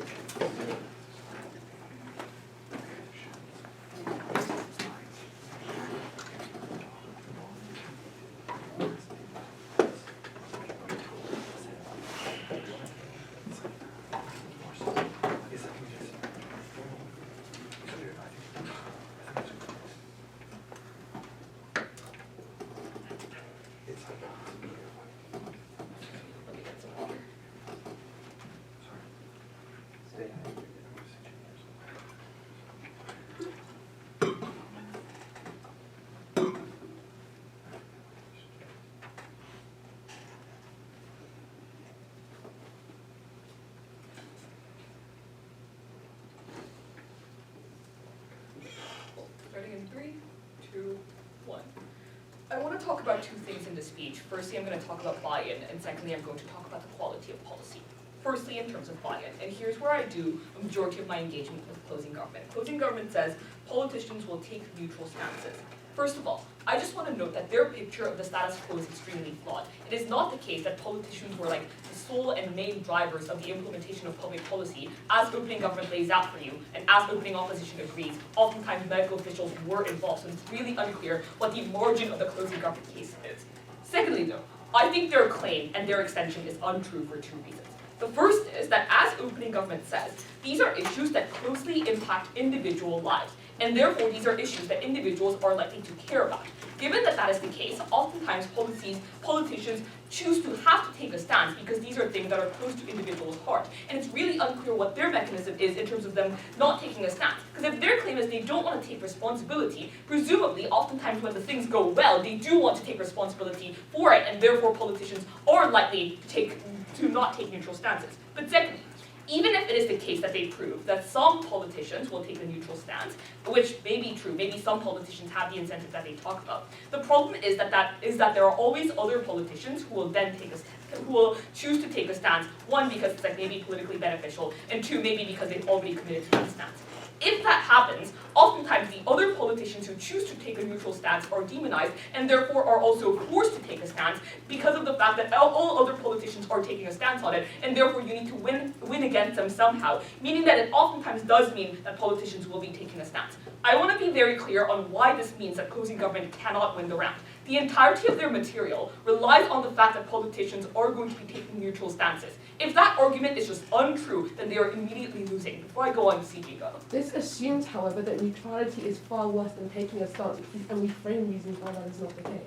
Starting in 3, 2, 1. I want to talk about two things in this speech. Firstly, I'm going to talk about buy-in, and secondly, I'm going to talk about the quality of policy. Firstly, in terms of buy-in, and here's where I do a majority of my engagement with closing government. Closing government says politicians will take neutral stances. First of all, I just want to note that their picture of the status quo is extremely flawed. It is not the case that politicians were the sole and main drivers of the implementation of public policy, as opening government lays out for you, and as opening opposition agrees. Oftentimes medical officials were involved, so it's really unclear what the margin of the closing government case is. Secondly though, I think their claim and their extension is untrue for two reasons. The first is that, as opening government says, these are issues that closely impact individual lives, and therefore these are issues that individuals are likely to care about. Given that that is the case, oftentimes politicians choose to have to take a stance because these are things that are close to individuals' heart, and it's really unclear what their mechanism is in terms of them not taking a stance. Because if their claim is they don't want to take responsibility, presumably oftentimes when the things go well, they do want to take responsibility for it, and therefore politicians are likely to not take neutral stances. But secondly, even if it is the case that they prove that some politicians will take a neutral stance, which may be true, maybe some politicians have the incentive that they talk about, the problem is that there are always other politicians who will then who will choose to take a stance, one, because it's maybe politically beneficial, and two, maybe because they've already committed to that stance. If that happens, oftentimes the other politicians who choose to take a neutral stance are demonized, and therefore are also forced to take a stance because of the fact that all other politicians are taking a stance on it, and therefore you need to win against them somehow, meaning that it oftentimes does mean that politicians will be taking a stance. I want to be very clear on why this means that closing government cannot win the round. the entirety of their material relies on the fact that politicians are going to be taking neutral stances. If that argument is just untrue, then they are immediately losing. Before I go on, CG go. This assumes, however, that neutrality is far worse than taking a stance, and we frame reasons why that is not the case.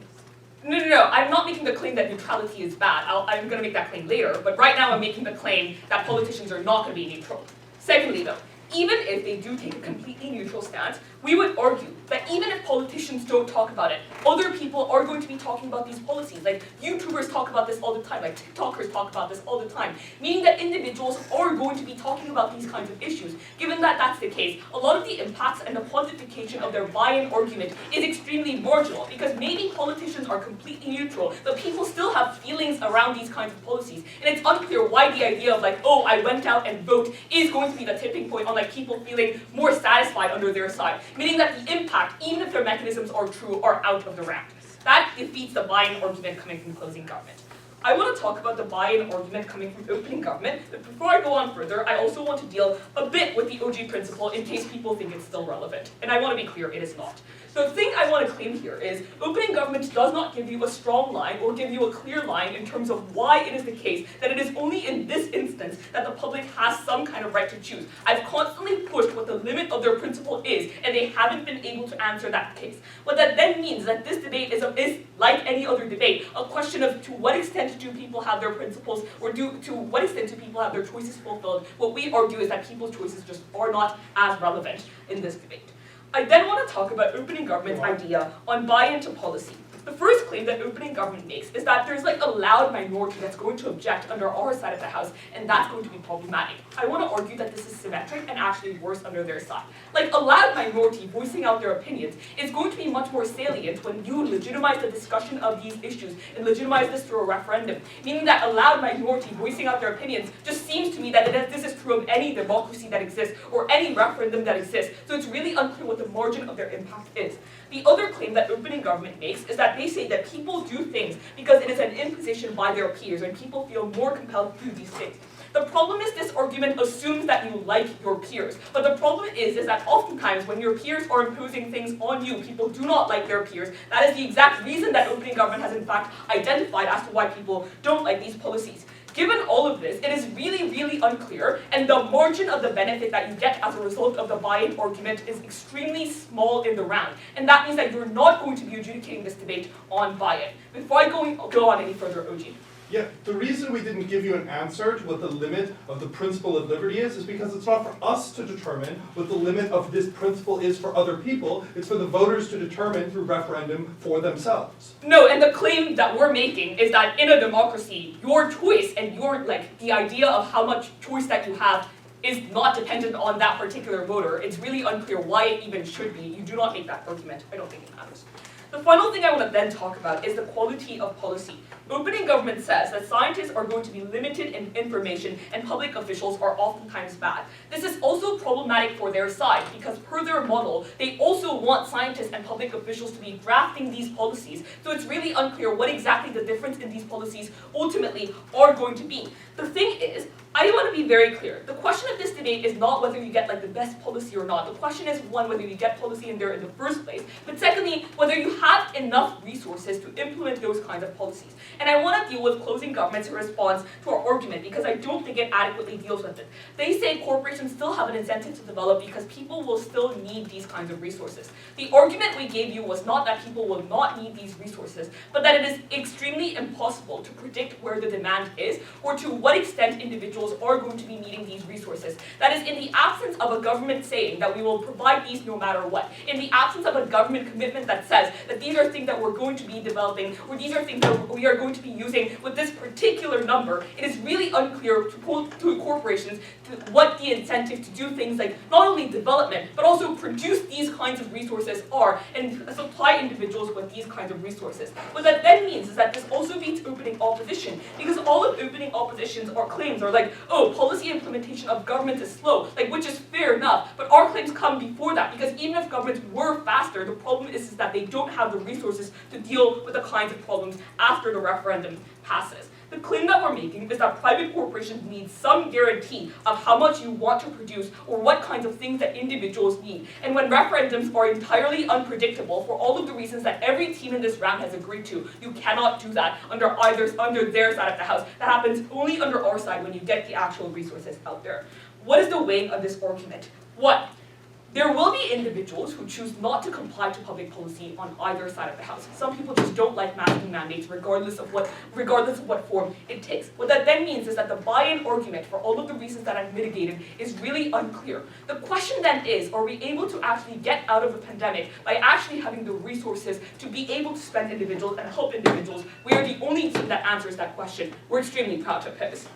No, I'm not making the claim that neutrality is bad. I'm going to make that claim later, but right now I'm making the claim that politicians are not going to be neutral. Secondly though, even if they do take a completely neutral stance, we would argue that even if politicians don't talk about it, other people are going to be talking about these policies. Like YouTubers talk about this all the time, like TikTokers talk about this all the time, meaning that individuals are going to be talking about these kinds of issues. Given that that's the case, a lot of the impacts and the quantification of their buy-in argument is extremely marginal, because maybe politicians are completely neutral, but people still have feelings around these kinds of policies, and it's unclear why the idea of like, oh, I went out and vote is going to be the tipping point on like people feeling more satisfied under their side, meaning that the impact, even if their mechanisms are true, are out of the round. That defeats the buy-in argument coming from closing government. I want to talk about the buy-in argument coming from opening government, but before I go on further, I also want to deal a bit with the OG principle in case people think it's still relevant. And I want to be clear, it is not. The thing I want to claim here is opening government does not give you a strong line or give you a clear line in terms of why it is the case that it is only in this instance that the public has some kind of right to choose. I've constantly pushed what the limit of their principle is, and they haven't been able to answer that case. What that then means is that this debate is like any other debate, a question of to what extent do people have their principles, or to what extent do people have their choices fulfilled. What we argue is that people's choices just are not as relevant in this debate. I then want to talk about opening government's idea on buy-in to policy. The first claim that opening government makes is that there's like a loud minority that's going to object under our side of the house, and that's going to be problematic. I want to argue that this is symmetric and actually worse under their side. Like a loud minority voicing out their opinions is going to be much more salient when you legitimize the discussion of these issues and legitimize this through a referendum, meaning that a loud minority voicing out their opinions just seems to me that this is true of any democracy that exists or any referendum that exists, so it's really unclear what the margin of their impact is. The other claim that opening government makes is that they say that people do things because it is an imposition by their peers and people feel more compelled to do these things. The problem is this argument assumes that you like your peers, but the problem is that oftentimes when your peers are imposing things on you, people do not like their peers. That is the exact reason that opening government has in fact identified as to why people don't like these policies. Given all of this, it is really, really unclear, and the margin of the benefit that you get as a result of the buy-in argument is extremely small in the round, and that means that you're not going to be adjudicating this debate on buy-in. Before I go on any further, OG. Yeah, the reason we didn't give you an answer to what the limit of the principle of liberty is because it's not for us to determine what the limit of this principle is for other people. It's for the voters to determine through referendum for themselves. No, and the claim that we're making is that in a democracy, your choice and the idea of how much choice that you have is not dependent on that particular voter. It's really unclear why it even should be. You do not make that argument. I don't think it matters. The final thing I want to then talk about is the quality of policy. Opening government says that scientists are going to be limited in information and public officials are oftentimes bad. This is also problematic for their side because per their model, they also want scientists and public officials to be drafting these policies. So it's really unclear what exactly the difference in these policies ultimately are going to be. The thing is, I want to be very clear. The question of this debate is not whether you get the best policy or not. The question is, one, whether you get policy in there in the first place, but secondly, whether you have enough resources to implement those kinds of policies. And I want to deal with closing government's response to our argument because I don't think it adequately deals with it. They say corporations still have an incentive to develop because people will still need these kinds of resources. The argument we gave you was not that people will not need these resources, but that it is extremely impossible to predict where the demand is or to what extent individuals are going to be needing these resources. That is, in the absence of a government saying that we will provide these no matter what, in the absence of a government commitment that says that these are things that we're going to be developing, or these are things that we are going to be using with this particular number, it is really unclear to corporations what the incentive to do things like not only development, but also produce these kinds of resources are, and supply individuals with these kinds of resources. What that then means is that this also beats opening opposition, because all of opening opposition's claims are like, oh, policy implementation of government is slow, which is fair enough, but our claims come before that, because even if governments were faster, the problem is that they don't have the resources to deal with the kinds of problems after the referendum passes. The claim that we're making is that private corporations corporations need some guarantee of how much you want to produce or what kinds of things that individuals need. And when referendums are entirely unpredictable for all of the reasons that every team in this round has agreed to, you cannot do that under their side of the house. That happens only under our side when you get the actual resources out there. What is the weight of this argument? 1. There will be individuals who choose not to comply to public policy on either side of the house. Some people just don't like masking mandates regardless of what form it takes. What that then means is that the buy-in argument for all of the reasons that I've mitigated is really unclear. The question then is, are we able to actually get out of a pandemic by actually having the resources to be able to spend individuals and help individuals? We are the only team that answers that question. We're extremely proud to oppose.